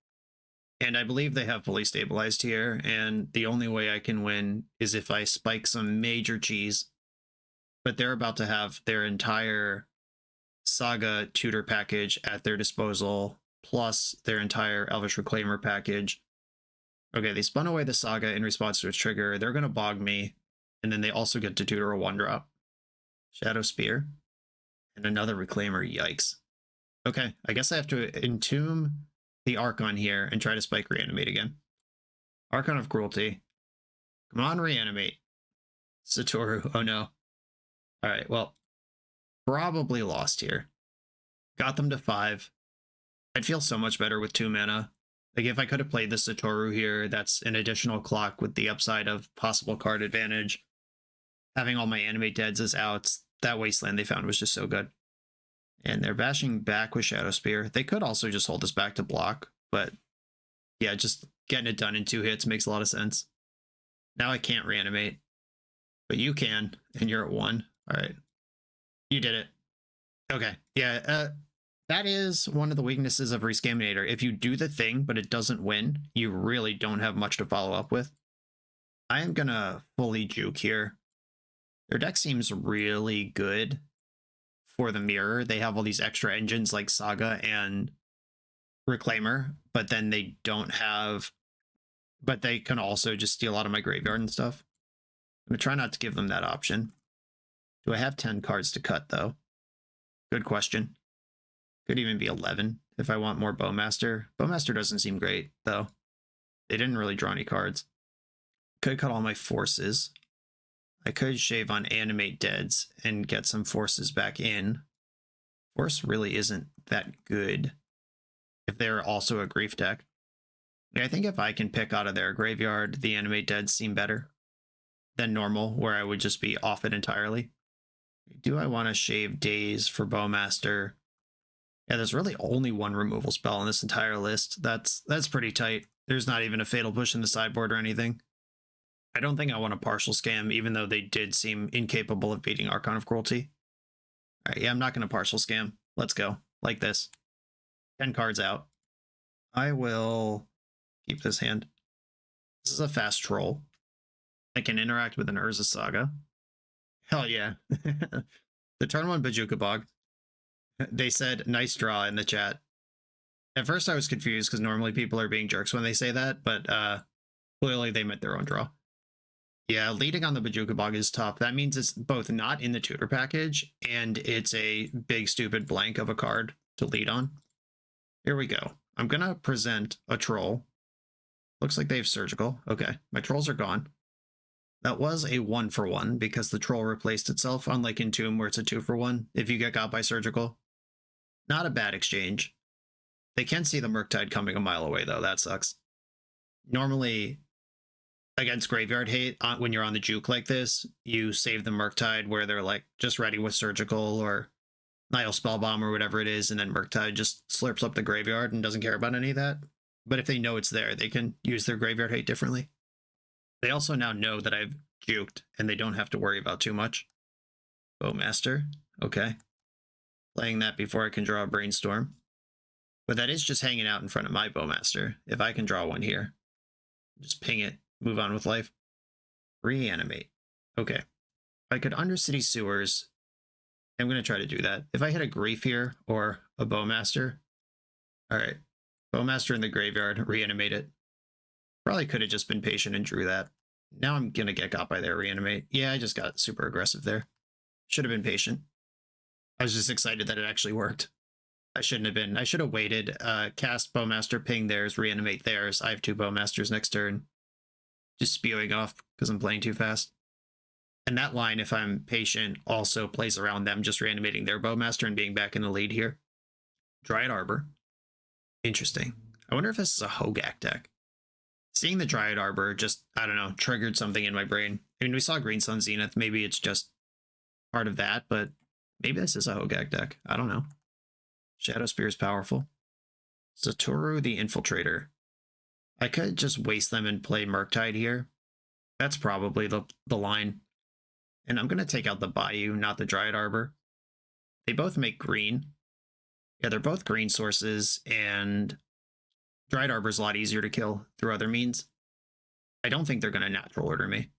And I believe they have fully stabilized here, and the only way I can win is if I spike some major cheese. But they're about to have their entire Saga tutor package at their disposal, plus their entire Elvish Reclaimer package. Okay, they spun away the Saga in response to its trigger. They're going to bog me, and then they also get to tutor a 1-drop. Shadow Spear. And another Reclaimer, yikes. Okay, I guess I have to entomb the Archon here and try to spike Reanimate again. Archon of Cruelty. Come on, Reanimate. Satoru, oh no. Alright, well, probably lost here. Got them to 5. I'd feel so much better with 2 mana. Like, if I could have played the Satoru here, that's an additional clock with the upside of possible card advantage. Having all my Animate Deads as outs, that Wasteland they found was just so good. And they're bashing back with Shadow Spear. They could also just hold us back to block, but yeah, just getting it done in 2 hits makes a lot of sense. Now I can't Reanimate, but you can, and you're at 1. All right. You did it. Okay. Yeah, that is one of the weaknesses of ReScaminator. If you do the thing, but it doesn't win, you really don't have much to follow up with. I am going to fully juke here. Their deck seems really good for the mirror. They have all these extra engines like Saga and Reclaimer, but then they don't have, but they can also just steal out of my graveyard and stuff. I'm going to try not to give them that option. Do I have 10 cards to cut, though? Good question. Could even be 11 if I want more Bowmaster. Bowmaster doesn't seem great, though. They didn't really draw any cards. Could cut all my forces. I could shave on Animate Deads and get some forces back in. Force really isn't that good if they're also a Grief deck. I think if I can pick out of their graveyard, the Animate Deads seem better than normal, where I would just be off it entirely. Do I want to shave Daze for Bowmaster? Yeah, there's really only 1 removal spell in this entire list. That's pretty tight. There's not even a Fatal Push in the sideboard or anything. I don't think I want a partial scam, even though they did seem incapable of beating Archon of Cruelty. All right, yeah, I'm not going to partial scam. Let's go. Like this. 10 cards out. I will keep this hand. This is a fast troll. I can interact with an Urza Saga. Hell yeah. The turn 1 Bajuka Bog. They said, nice draw in the chat. At first I was confused because normally people are being jerks when they say that, but clearly they meant their own draw. Yeah, leading on the Bajuka Bog is tough. That means it's both not in the tutor package, and it's a big stupid blank of a card to lead on. Here we go. I'm going to present a troll. Looks like they have Surgical. Okay, my trolls are gone. That was a 1-for-1 because the troll replaced itself, unlike in Tomb where it's a 2-for-1 if you get got by Surgical. Not a bad exchange. They can see the Murktide coming a mile away, though. That sucks. Normally, against graveyard hate, when you're on the juke like this, you save the Murktide where they're like just ready with Surgical or Nihil Spellbomb or whatever it is, and then Murktide just slurps up the graveyard and doesn't care about any of that. But if they know it's there, they can use their graveyard hate differently. They also now know that I've juked, and they don't have to worry about too much. Bowmaster, okay. Playing that before I can draw a Brainstorm. But that is just hanging out in front of my Bowmaster. If I can draw one here, just ping it, move on with life. Reanimate. Okay. I could Undercity Sewers. I'm going to try to do that. If I hit a Grief here or a Bowmaster. Alright. Bowmaster in the graveyard, reanimate it. Probably could have just been patient and drew that. Now I'm going to get got by their reanimate. Yeah, I just got super aggressive there. Should have been patient. I was just excited that it actually worked. I shouldn't have been. I should have waited. Cast Bowmaster, ping theirs, reanimate theirs. I have 2 Bowmasters next turn. Just spewing off because I'm playing too fast. And that line, if I'm patient, also plays around them just reanimating their Bowmaster and being back in the lead here. Dryad Arbor. Interesting. I wonder if this is a Hogak deck. Seeing the Dryad Arbor just, I don't know, triggered something in my brain. I mean, we saw Green Sun Zenith. Maybe it's just part of that, but maybe this is a Hogak deck. I don't know. Shadow Spear is powerful. Satoru the Infiltrator. I could just waste them and play Murktide here. That's probably the line. And I'm going to take out the Bayou, not the Dryad Arbor. They both make green. Yeah, they're both green sources, and Dryad Arbor is a lot easier to kill through other means. I don't think they're going to natural order me.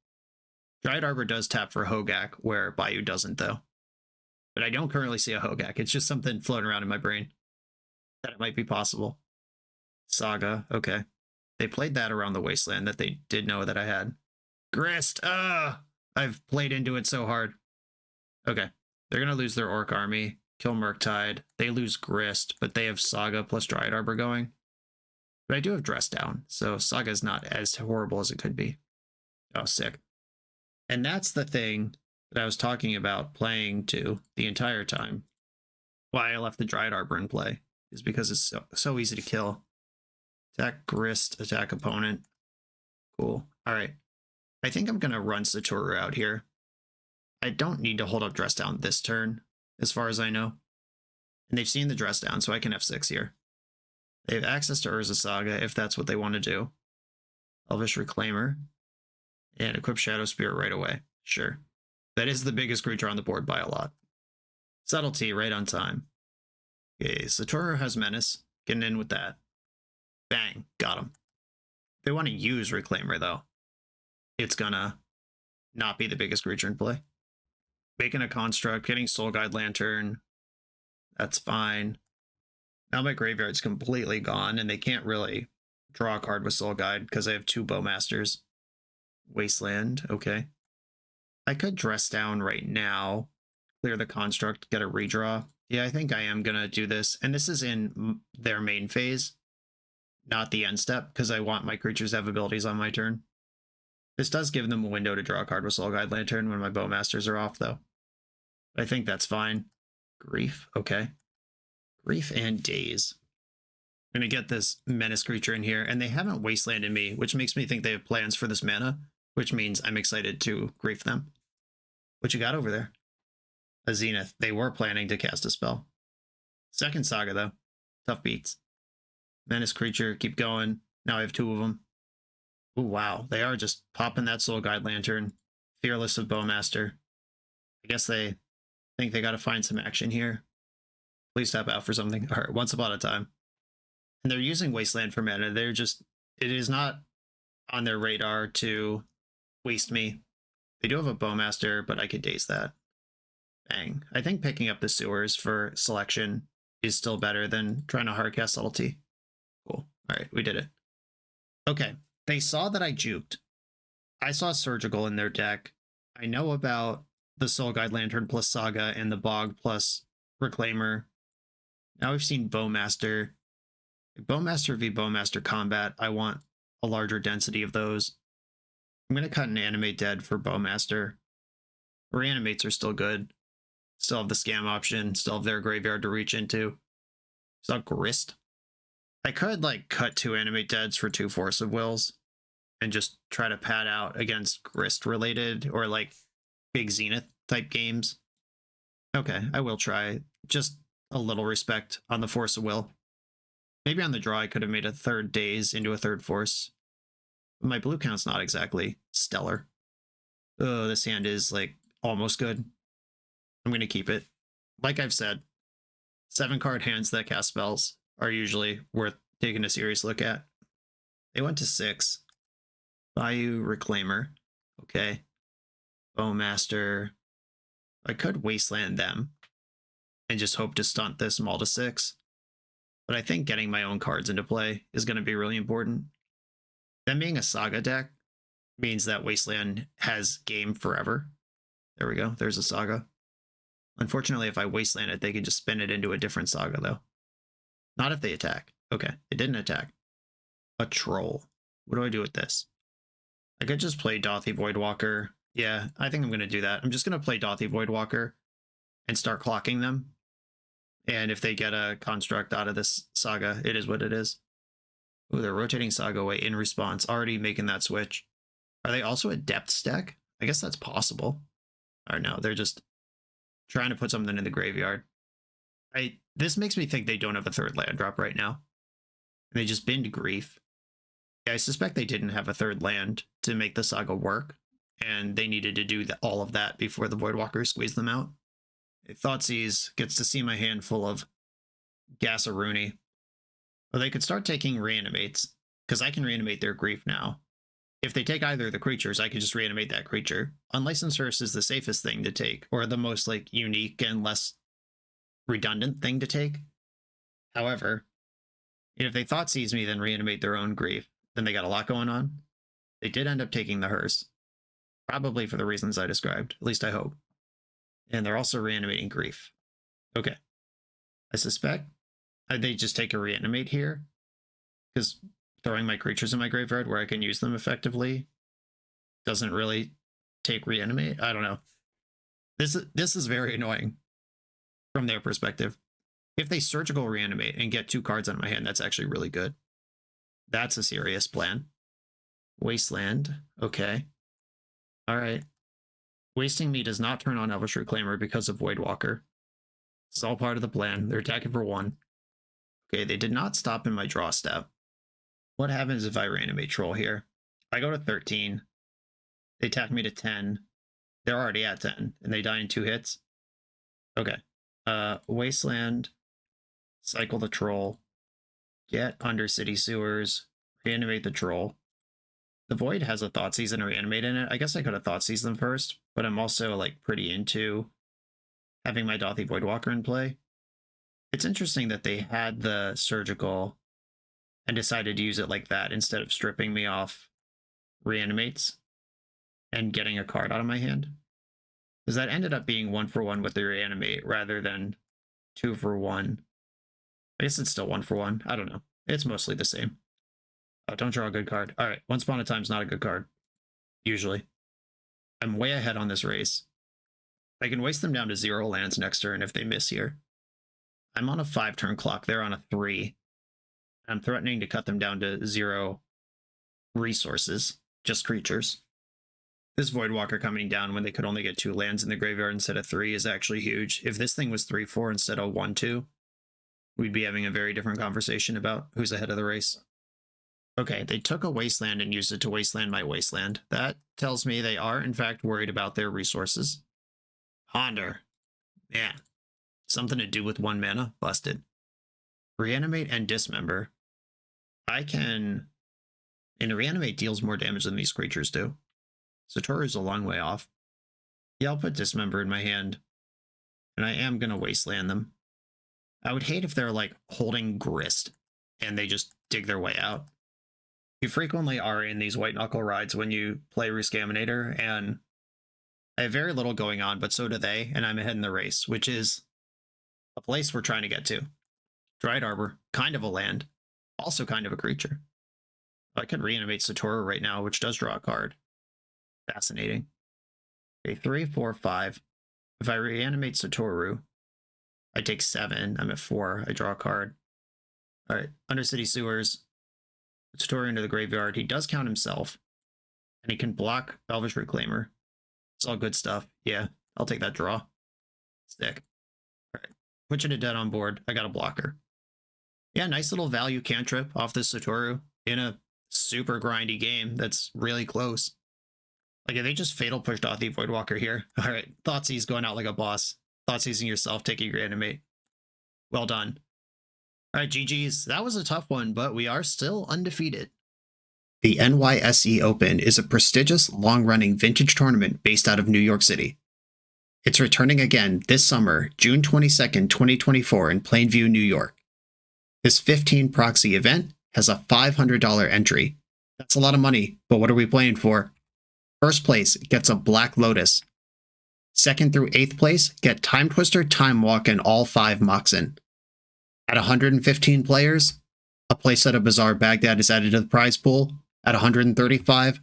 Dryad Arbor does tap for Hogak, where Bayou doesn't, though. But I don't currently see a Hogak. It's just something floating around in my brain that it might be possible. Saga, okay. They played that around the Wasteland that they did know that I had. Grist! I've played into it so hard. Okay. They're going to lose their Orc army. Kill Murktide. They lose Grist, but they have Saga plus Dryad Arbor going. But I do have Dress Down, so Saga is not as horrible as it could be. Oh, sick. And that's the thing that I was talking about playing to the entire time. Why I left the Dryad Arbor in play is because it's so easy to kill. Attack Grist, attack opponent. Cool. All right. I think I'm going to run Satoru out here. I don't need to hold up Dress Down this turn, as far as I know. And they've seen the Dress Down, so I can F6 here. They have access to Urza Saga, if that's what they want to do. Elvish Reclaimer. And equip Shadow Spear right away. Sure. That is the biggest creature on the board by a lot. Subtlety, right on time. Okay, Satoru has Menace. Getting in with that. Bang, got him. They want to use Reclaimer, though. It's gonna not be the biggest creature in play. Making a construct, getting Soul Guide Lantern. That's fine. Now my graveyard's completely gone, and they can't really draw a card with Soul Guide because I have 2 Bowmasters. Wasteland, okay. I could Dress Down right now, clear the construct, get a redraw. Yeah, I think I am gonna do this, and this is in their main phase, not the end step, because I want my creatures to have abilities on my turn. This does give them a window to draw a card with Soul Guide Lantern when my Bowmasters are off, though. I think that's fine. Grief, okay. Grief and Daze. I'm going to get this Menace creature in here, and they haven't Wastelanded me, which makes me think they have plans for this mana, which means I'm excited to grief them. What you got over there? A Zenith. They were planning to cast a spell. Second Saga, though. Tough beats. Menace creature, keep going. Now I have 2 of them. Ooh, wow. They are just popping that Soul Guide Lantern. Fearless of Bowmaster. I guess they think they got to find some action here. Please tap out for something. All right, Once Upon a Time. And they're using Wasteland for mana. They're just... It is not on their radar to waste me. They do have a Bowmaster, but I could daze that. Bang. I think picking up the Sewers for selection is still better than trying to hardcast Subtlety. Cool. All right, we did it. Okay. They saw that I juked. I saw Surgical in their deck. I know about the Soul Guide Lantern plus Saga and the Bog plus Reclaimer. Now we've seen Bowmaster. Bowmaster v Bowmaster combat, I want a larger density of those. I'm going to cut an Animate Dead for Bowmaster. Reanimates are still good. Still have the scam option. Still have their graveyard to reach into. Still have Grist. I could, like, cut 2 Animate Deads for 2 Force of Wills and just try to pad out against Grist related or like big Zenith type games. Okay, I will try. Just a little respect on the Force of Will. Maybe on the draw I could have made a third Daze into a third Force. My blue count's not exactly stellar. Oh, this hand is like almost good. I'm going to keep it. Like I've said, 7-card hands that cast spells are usually worth taking a serious look at. They went to 6. Bayou Reclaimer. Okay. Bowmaster. I could Wasteland them and just hope to stunt this Maul to 6. But I think getting my own cards into play is going to be really important. Them being a Saga deck means that Wasteland has game forever. There we go. There's a Saga. Unfortunately, if I Wasteland it, they can just spin it into a different Saga, though. Not if they attack. Okay, it didn't attack. A Troll. What do I do with this? I could just play Dothy Voidwalker. Yeah, I think I'm going to do that. I'm just going to play Dothy Voidwalker and start clocking them. And if they get a construct out of this Saga, it is what it is. Ooh, they're rotating Saga away in response, already making that switch. Are they also a Depths deck? I guess that's possible. Or no, they're just trying to put something in the graveyard. This makes me think they don't have a third land drop right now. And they just binned Grief. Yeah, I suspect they didn't have a third land to make the Saga work, and they needed to do all of that before the Voidwalker squeezed them out. Thoughtseize gets to see my hand full of Gasaruni. Well, they could start taking reanimates, because I can reanimate their Grief now. If they take either of the creatures, I could just reanimate that creature. Unlicensed Hearse is the safest thing to take, or the most like unique and less redundant thing to take. However, if they Thoughtseize me, then reanimate their own Grief, then they got a lot going on. They did end up taking the Hearse. Probably for the reasons I described, at least I hope. And they're also reanimating Grief. Okay. I suspect they just take a reanimate here, because throwing my creatures in my graveyard where I can use them effectively doesn't really take reanimate. I don't know. This is very annoying from their perspective. If they surgical reanimate and get 2 cards out of my hand, that's actually really good. That's a serious plan. Wasteland. Okay. All right. Wasting me does not turn on Elvish Reclaimer because of Voidwalker. It's all part of the plan. They're attacking for 1. Okay, they did not stop in my draw step. What happens if I reanimate Troll here? I go to 13. They attack me to 10. They're already at 10, and they die in 2 hits. Okay. Wasteland. Cycle the Troll. Get Undercity Sewers. Reanimate the Troll. The Void has a Thoughtseize and a Reanimate in it. I guess I could have Thoughtseized them first, but I'm also like pretty into having my Dothy Voidwalker in play. It's interesting that they had the surgical and decided to use it like that instead of stripping me off reanimates and getting a card out of my hand. Because that ended up being 1-for-1 with the reanimate rather than 2-for-1. I guess it's still 1-for-1. I don't know. It's mostly the same. Oh, don't draw a good card. All right, Once Upon a Time's not a good card. Usually. I'm way ahead on this race. I can waste them down to 0 lands next turn if they miss here. I'm on a 5-turn clock. They're on a 3. I'm threatening to cut them down to 0 resources, just creatures. This Voidwalker coming down when they could only get 2 lands in the graveyard instead of 3 is actually huge. If this thing was 3-4 instead of 1-2, we'd be having a very different conversation about who's ahead of the race. Okay, they took a Wasteland and used it to Wasteland my Wasteland. That tells me they are, in fact, worried about their resources. Ponder. Man. Something to do with 1 mana? Busted. Reanimate and Dismember. I can... And Reanimate deals more damage than these creatures do. Satoru's a long way off. Yeah, I'll put Dismember in my hand. And I am going to Wasteland them. I would hate if they're, like, holding Grist and they just dig their way out. You frequently are in these white knuckle rides when you play ReScaminator, and I have very little going on, but so do they, and I'm ahead in the race, which is a place we're trying to get to. Dried Arbor, kind of a land, also kind of a creature. I could reanimate Satoru right now, which does draw a card. Fascinating. Okay, 3, 4, 5. If I reanimate Satoru, I take 7. I'm at 4. I draw a card. All right, Undercity Sewers. Satoru into the graveyard. He does count himself. And he can block Elvish Reclaimer. It's all good stuff. Yeah, I'll take that draw. Stick. All right. Put you to dead on board. I got a blocker. Yeah, nice little value cantrip off this Satoru in a super grindy game that's really close. Like, if they just fatal pushed off the Voidwalker here. All right, Thoughtseize going out like a boss. Thoughtseizing yourself, taking your animate. Well done. All right, GG's. That was a tough one, but we are still undefeated. The NYSE Open is a prestigious, long-running vintage tournament based out of New York City. It's returning again this summer, June 22nd, 2024 in Plainview, New York. This 15 proxy event has a $500 entry. That's a lot of money, but what are we playing for? First place gets a Black Lotus. Second through 8th place get Time Twister, Time Walk, and all 5 Moxen. At 115 players, a playset of Bizarre Baghdad is added to the prize pool. At 135,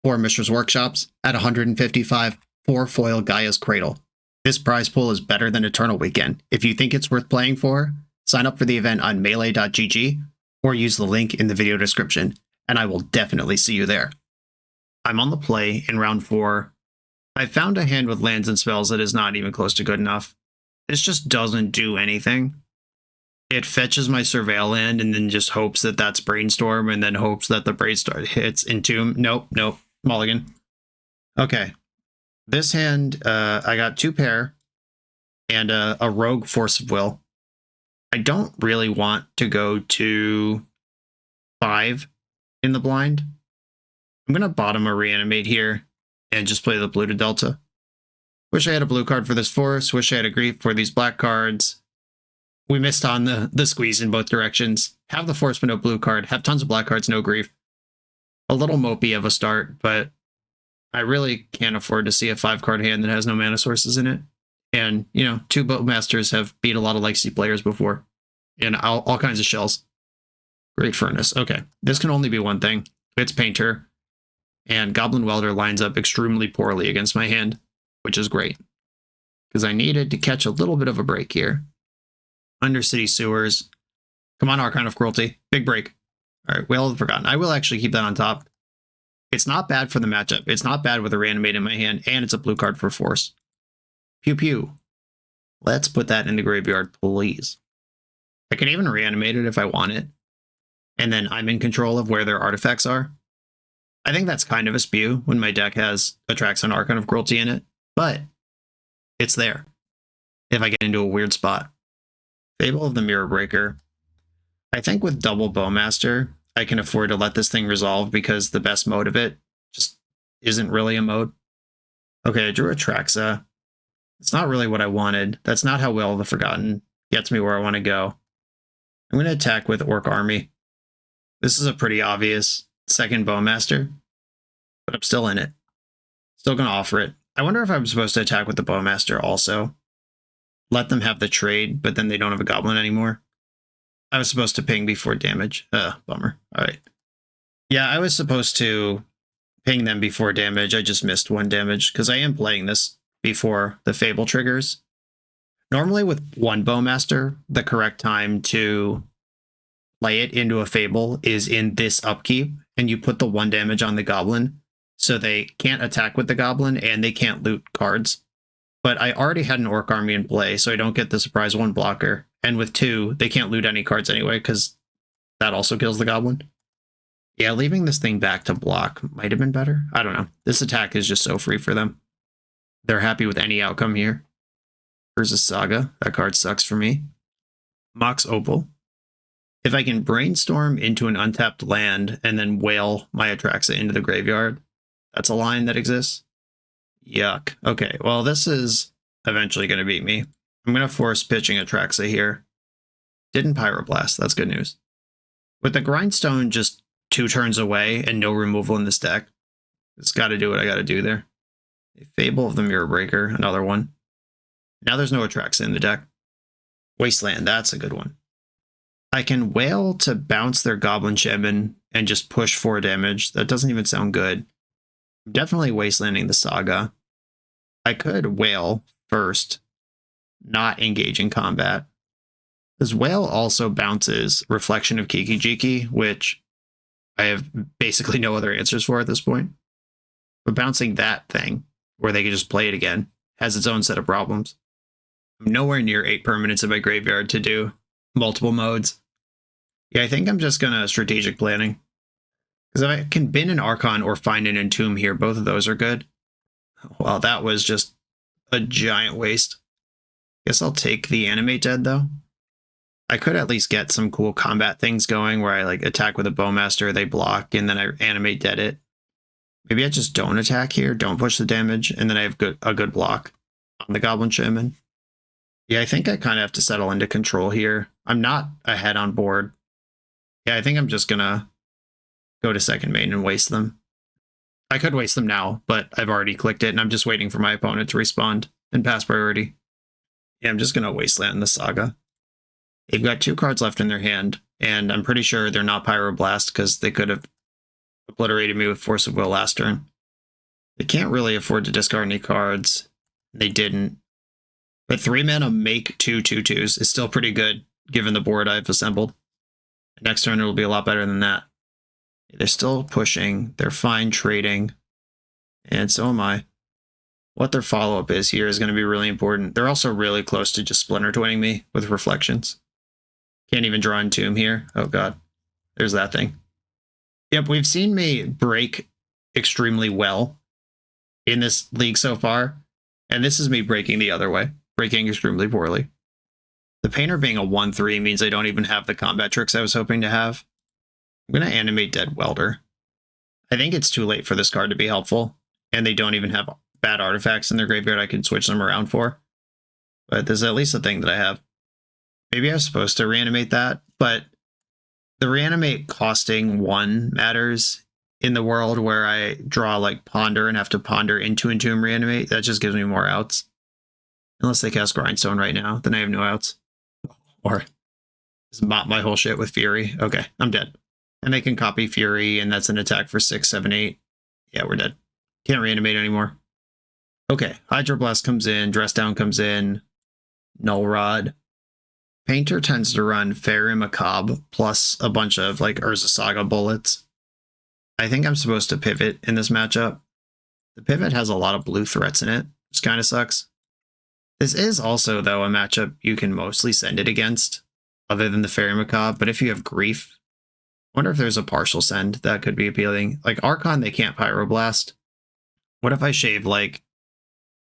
4 Mishra's Workshops. At 155, 4 foil Gaia's Cradle. This prize pool is better than Eternal Weekend. If you think it's worth playing for, sign up for the event on melee.gg or use the link in the video description, and I will definitely see you there. I'm on the play in round 4. I found a hand with lands and spells that is not even close to good enough. This just doesn't do anything. It fetches my Surveil land and then just hopes that that's Brainstorm and then hopes that the Brainstorm hits Entomb. Nope. Mulligan. Okay. This hand, I got 2 pair and a Rogue Force of Will. I don't really want to go to 5 in the blind. I'm going to bottom a Reanimate here and just play the blue to Delta. Wish I had a blue card for this Force. Wish I had a Grief for these black cards. We missed on the squeeze in both directions. Have the Force but no blue card. Have tons of black cards, no Grief. A little mopey of a start, but I really can't afford to see a 5-card hand that has no mana sources in it. And, you know, 2 Boatmasters have beat a lot of Legacy players before. And all kinds of shells. Great Furnace. Okay, this can only be one thing. It's Painter. And Goblin Welder lines up extremely poorly against my hand, which is great. Because I needed to catch a little bit of a break here. Undercity Sewers. Come on, Archon of Cruelty. Big break. All right, Whale of the Forgotten. I will actually keep that on top. It's not bad for the matchup. It's not bad with a Reanimate in my hand, and it's a blue card for Force. Pew pew. Let's put that in the graveyard, please. I can even reanimate it if I want it. And then I'm in control of where their artifacts are. I think that's kind of a spew when my deck has Atraxa and Archon of Cruelty in it, but it's there if I get into a weird spot. Fable of the Mirror Breaker. I think with double Bowmaster, I can afford to let this thing resolve because the best mode of it just isn't really a mode. Okay, I drew Atraxa. It's not really what I wanted. That's not how Will of the Forgotten gets me where I want to go. I'm going to attack with Orc Army. This is a pretty obvious second Bowmaster, but I'm still in it. Still going to offer it. I wonder if I'm supposed to attack with the Bowmaster also. Let them have the trade, but then they don't have a Goblin anymore. I was supposed to ping before damage. Bummer. All right. Yeah, I was supposed to ping them before damage. I just missed 1 damage because I am playing this before the Fable triggers. Normally with 1 Bowmaster, the correct time to play it into a Fable is in this upkeep, and you put the 1 damage on the Goblin, so they can't attack with the Goblin and they can't loot cards. But I already had an Orc Army in play, so I don't get the surprise 1 blocker. And with 2, they can't loot any cards anyway, because that also kills the Goblin. Yeah, leaving this thing back to block might have been better. I don't know. This attack is just so free for them. They're happy with any outcome here. Versus Saga. That card sucks for me. Mox Opal. If I can Brainstorm into an untapped land and then whale my Atraxa into the graveyard, that's a line that exists. Yuck. Okay, well, this is eventually going to beat me. I'm going to force pitching Atraxa here. Didn't Pyroblast. That's good news. With the Grindstone just 2 turns away and no removal in this deck, it's got to do what I got to do there. A Fable of the Mirror Breaker, another one. Now there's no Atraxa in the deck. Wasteland, that's a good one. I can Whale to bounce their Goblin Shaman and just push 4 damage. That doesn't even sound good. I'm definitely Wastelanding the Saga. I could Whale first, not engage in combat. This Whale also bounces Reflection of Kiki-Jiki, which I have basically no other answers for at this point. But bouncing that thing, where they can just play it again, has its own set of problems. I'm nowhere near 8 permanents in my graveyard to do multiple modes. Yeah, I think I'm just gonna strategic planning. Because if I can bin an Archon or find an Entomb here, both of those are good. Well, that was just a giant waste. Guess I'll take the Animate Dead, though. I could at least get some cool combat things going where I like attack with a Bowmaster, they block, and then I Animate Dead it. Maybe I just don't attack here, don't push the damage, and then I have a good block on the Goblin Shaman. Yeah, I think I kind of have to settle into control here. I'm not ahead on board. Yeah, I think I'm just gonna go to second main and waste them. I could waste them now, but I've already clicked it, and I'm just waiting for my opponent to respond and pass priority. Yeah, I'm just gonna wasteland the Saga. They've got 2 cards left in their hand, and I'm pretty sure they're not Pyroblast because they could have obliterated me with Force of Will last turn. They can't really afford to discard any cards. They didn't. But 3 mana make 2 2/2s is still pretty good, given the board I've assembled. Next turn it'll be a lot better than that. They're still pushing, they're fine trading, and so am I. What their follow-up is here is going to be really important. They're also really close to just Splinter Twinning me with Reflections. Can't even draw Entomb here. Oh god. There's that thing. Yep, we've seen me break extremely well in this league so far, and this is me breaking the other way, breaking extremely poorly. The Painter being a 1/3 means I don't even have the combat tricks I was hoping to have. I'm going to Animate Dead Welder. I think it's too late for this card to be helpful, and they don't even have bad artifacts in their graveyard I could switch them around for. But there's at least a thing that I have. Maybe I was supposed to reanimate that, but the reanimate costing 1 matters in the world where I draw like Ponder and have to ponder into Entomb reanimate. That just gives me more outs. Unless they cast Grindstone right now, then I have no outs. Or just mop my whole shit with Fury. Okay, I'm dead. And they can copy Fury, and that's an attack for 6, 7, 8. Yeah, we're dead. Can't reanimate anymore. Okay, Hydroblast comes in, Dress Down comes in, Null Rod. Painter tends to run Fairy Macabre plus a bunch of like Urza Saga bullets. I think I'm supposed to pivot in this matchup. The pivot has a lot of blue threats in it, which kind of sucks. This is also, though, a matchup you can mostly send it against, other than the Fairy Macabre, but if you have Grief, I wonder if there's a partial send that could be appealing. Like Archon, they can't Pyroblast. What if I shave like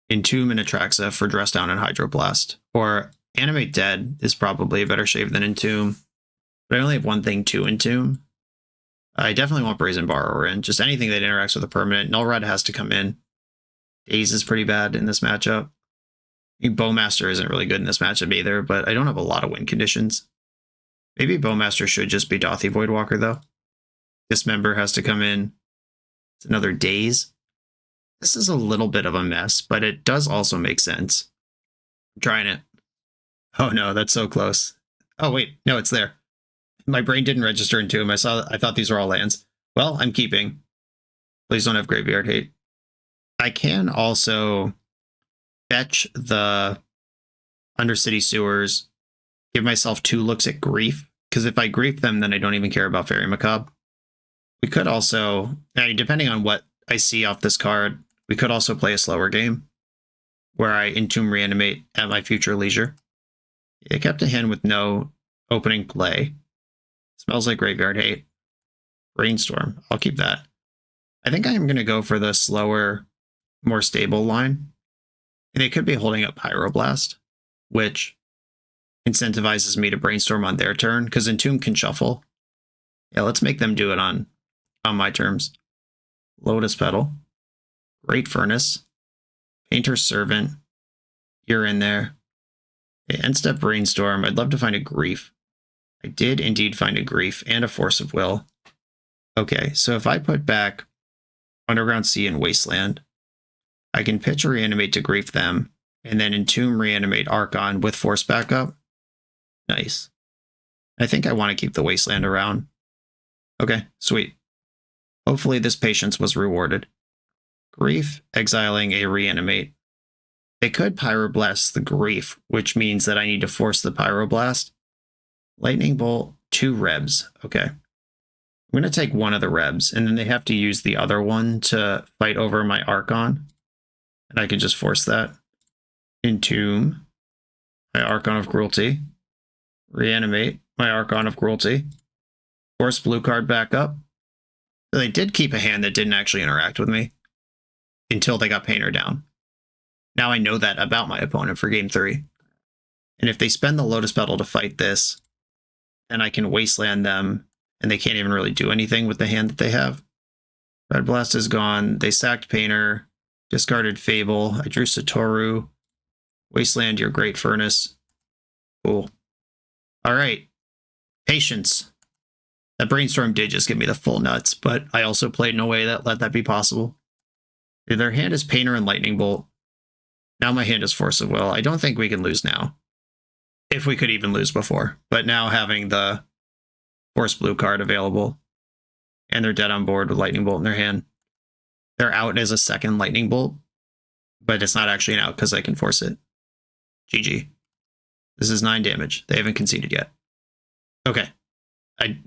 Entomb and Atraxa for Dress Down and Hydroblast? Or Animate Dead is probably a better shave than Entomb, but I only have one thing to Entomb. I definitely want Brazen Borrower in. Just anything that interacts with a permanent. Null Rod has to come in. Daze is pretty bad in this matchup. I mean, Bowmaster isn't really good in this matchup either, but I don't have a lot of win conditions. Maybe Bowmaster should just be Dothy Voidwalker, though. Dismember has to come in. It's another Daze. This is a little bit of a mess, but it does also make sense. I'm trying it. Oh no, that's so close. Oh wait, no, it's there. My brain didn't register into them. I thought these were all lands. Well, I'm keeping. Please don't have Graveyard Hate. I can also fetch the Undercity Sewers, give myself 2 looks at Grief, because if I Grief them, then I don't even care about Fairy Macabre. We could also, depending on what I see off this card, we could also play a slower game, where I Entomb Reanimate at my future leisure. I kept a hand with no opening play. Smells like Graveyard Hate. Brainstorm, I'll keep that. I think I am going to go for the slower, more stable line. And they could be holding up Pyroblast, which incentivizes me to Brainstorm on their turn, because Entomb can shuffle. Yeah, let's make them do it on my terms. Lotus Petal. Great Furnace. Painter's Servant. You're in there. Okay, end step Brainstorm. I'd love to find a Grief. I did indeed find a Grief and a Force of Will. Okay, so if I put back Underground Sea and Wasteland, I can pitch Reanimate to Grief them, and then Entomb Reanimate Archon with Force backup. Nice. I think I want to keep the Wasteland around. Okay, sweet. Hopefully this patience was rewarded. Grief, exiling a Reanimate. They could Pyroblast the Grief, which means that I need to force the Pyroblast. Lightning Bolt, 2 Rebs. Okay. I'm going to take one of the Rebs, and then they have to use the other one to fight over my Archon. And I can just force that. Entomb my Archon of Cruelty. Reanimate my Archon of Cruelty. Force blue card back up. So they did keep a hand that didn't actually interact with me until they got Painter down. Now I know that about my opponent for game 3. And if they spend the Lotus Petal to fight this, and I can Wasteland them, and they can't even really do anything with the hand that they have. Red Blast is gone. They sacked Painter, discarded Fable. I drew Satoru. Wasteland your Great Furnace. Cool. All right. Patience. That Brainstorm did just give me the full nuts, but I also played in a way that let that be possible. Their hand is Painter and Lightning Bolt. Now my hand is Force of Will. I don't think we can lose now. If we could even lose before. But now having the Force blue card available, and they're dead on board with Lightning Bolt in their hand. They're out as a second Lightning Bolt, but it's not actually an out because I can force it. GG. This is 9 damage. They haven't conceded yet. Okay. I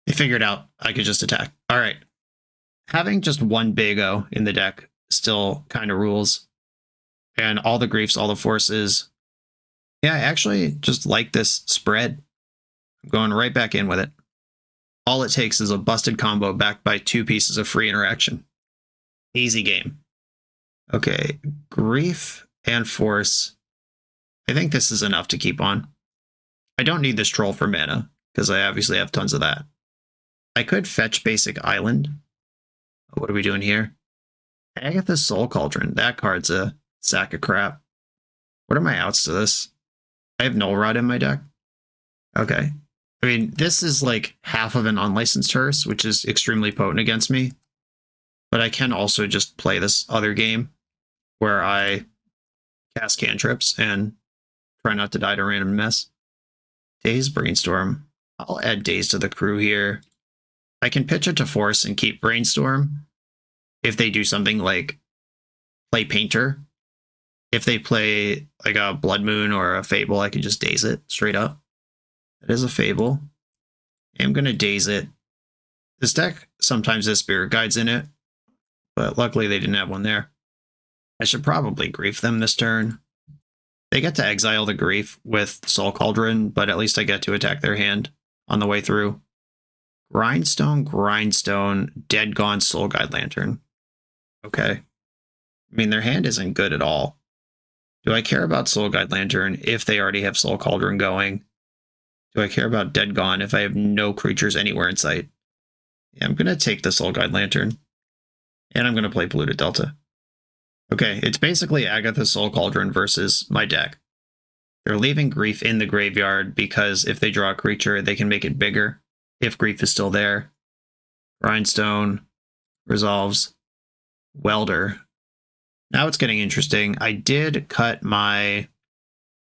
figured out I could just attack. All right. Having just one Bago in the deck still kind of rules. And all the griefs, all the forces. Yeah, I actually just like this spread. I'm going right back in with it. All it takes is a busted combo backed by 2 pieces of free interaction. Easy game. Okay, grief and force. I think this is enough to keep on. I don't need this troll for mana, because I obviously have tons of that. I could fetch basic island. What are we doing here? Agatha's Soul Cauldron. That card's a sack of crap. What are my outs to this? I have Null Rod in my deck. Okay. I mean, this is like half of an unlicensed hearse, which is extremely potent against me. But I can also just play this other game where I cast cantrips and try not to die to random mess. Daze Brainstorm. I'll add Daze to the crew here. I can pitch it to Force and keep Brainstorm if they do something like play Painter. If they play like a Blood Moon or a Fable, I can just Daze it straight up. That is a Fable. I'm going to Daze it. This deck sometimes has Spirit Guides in it, but luckily they didn't have one there. I should probably Grief them this turn. They get to exile the Grief with Soul Cauldron, but at least I get to attack their hand on the way through. Grindstone, Dead Gone, Soul Guide Lantern. Okay. I mean, their hand isn't good at all. Do I care about Soul Guide Lantern if they already have Soul Cauldron going? Do I care about Dead Gone if I have no creatures anywhere in sight? Yeah, I'm going to take the Soul Guide Lantern. And I'm going to play Polluted Delta. Okay, it's basically Agatha's Soul Cauldron versus my deck. They're leaving Grief in the graveyard because if they draw a creature, they can make it bigger if Grief is still there. Grindstone resolves. Welder. Now it's getting interesting. I did cut my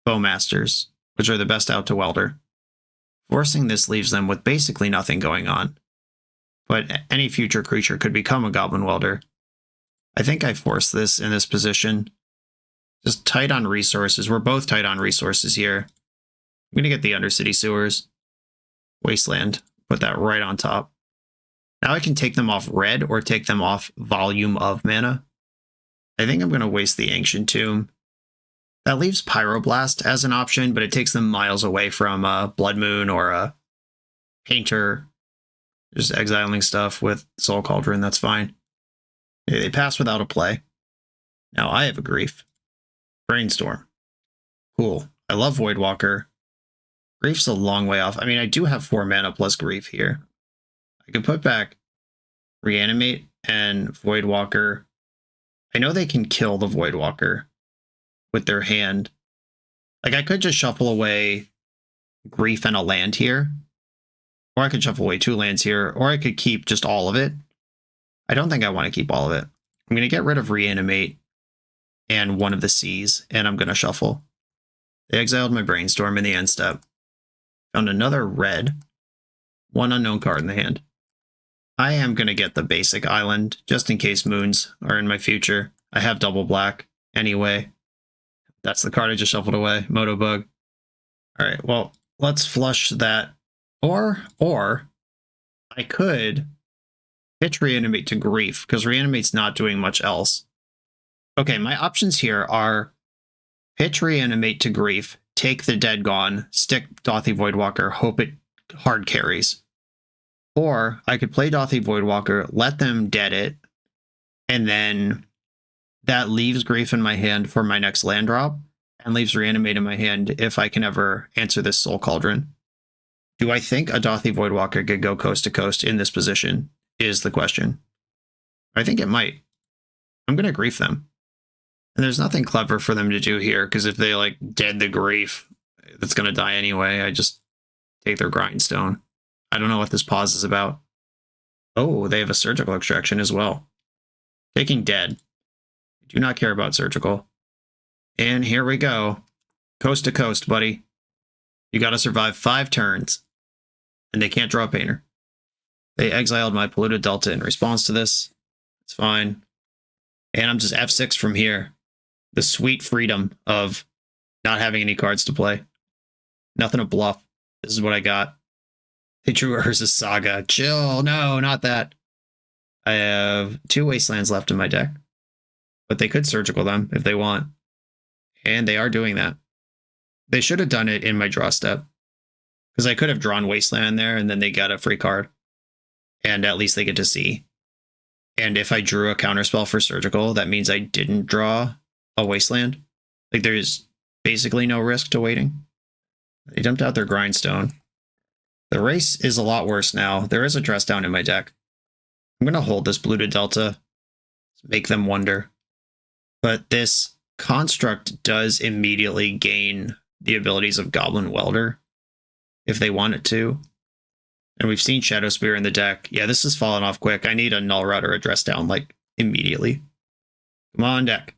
Bowmasters, which are the best out to Welder. Forcing this leaves them with basically nothing going on. But any future creature could become a Goblin Welder. I think I forced this in this position. Just tight on resources. We're both tight on resources here. I'm going to get the Undercity Sewers. Wasteland. Put that right on top. Now I can take them off red or take them off volume of mana. I think I'm going to waste the Ancient Tomb. That leaves Pyroblast as an option, but it takes them miles away from Blood Moon or a Painter. Just exiling stuff with Soul Cauldron, that's fine. They pass without a play. Now I have a Grief. Brainstorm. Cool. I love Voidwalker. Grief's a long way off. I mean, I do have 4 mana plus Grief here. I could put back Reanimate and Voidwalker. I know they can kill the Voidwalker with their hand. Like, I could just shuffle away Grief and a land here. Or I could shuffle away 2 lands here. Or I could keep just all of it. I don't think I want to keep all of it. I'm going to get rid of Reanimate and one of the Seas, and I'm going to shuffle. They exiled my Brainstorm in the end step. Found another red. 1 unknown card in the hand. I am going to get the basic island, just in case moons are in my future. I have double black anyway. That's the card I just shuffled away. Motobug. Alright, well, let's flush that. Or I could pitch Reanimate to Grief, because Reanimate's not doing much else. Okay, my options here are pitch Reanimate to Grief, take the Dead Gone, stick Dothy Voidwalker, hope it hard carries. Or I could play Dothy Voidwalker, let them dead it, and then that leaves Grief in my hand for my next land drop, and leaves Reanimate in my hand if I can ever answer this Soul Cauldron. Do I think a Dothy Voidwalker could go coast to coast in this position, is the question. I think it might. I'm going to Grief them. And there's nothing clever for them to do here, because if they, like, dead the Grief, that's going to die anyway. I just take their Grindstone. I don't know what this pause is about. Oh, they have a Surgical Extraction as well. Taking dead. Do not care about Surgical. And here we go. Coast to coast, buddy. You got to survive 5 turns. And they can't draw a Painter. They exiled my Polluted Delta in response to this. It's fine. And I'm just F6 from here. The sweet freedom of not having any cards to play. Nothing to bluff. This is what I got. They drew Urza's Saga. Chill. No, not that. I have 2 Wastelands left in my deck. But they could Surgical them if they want. And they are doing that. They should have done it in my draw step. Because I could have drawn Wasteland there and then they got a free card. And at least they get to see. And if I drew a counterspell for Surgical, that means I didn't draw a Wasteland. Like, there's basically no risk to waiting. They dumped out their Grindstone. The race is a lot worse now. There is a Dress Down in my deck. I'm going to hold this Polluted Delta. Make them wonder. But this construct does immediately gain the abilities of Goblin Welder, if they want it to. And we've seen Shadow Spear in the deck. Yeah, this is falling off quick. I need a Null Route or a Dress Down, like, immediately. Come on, deck.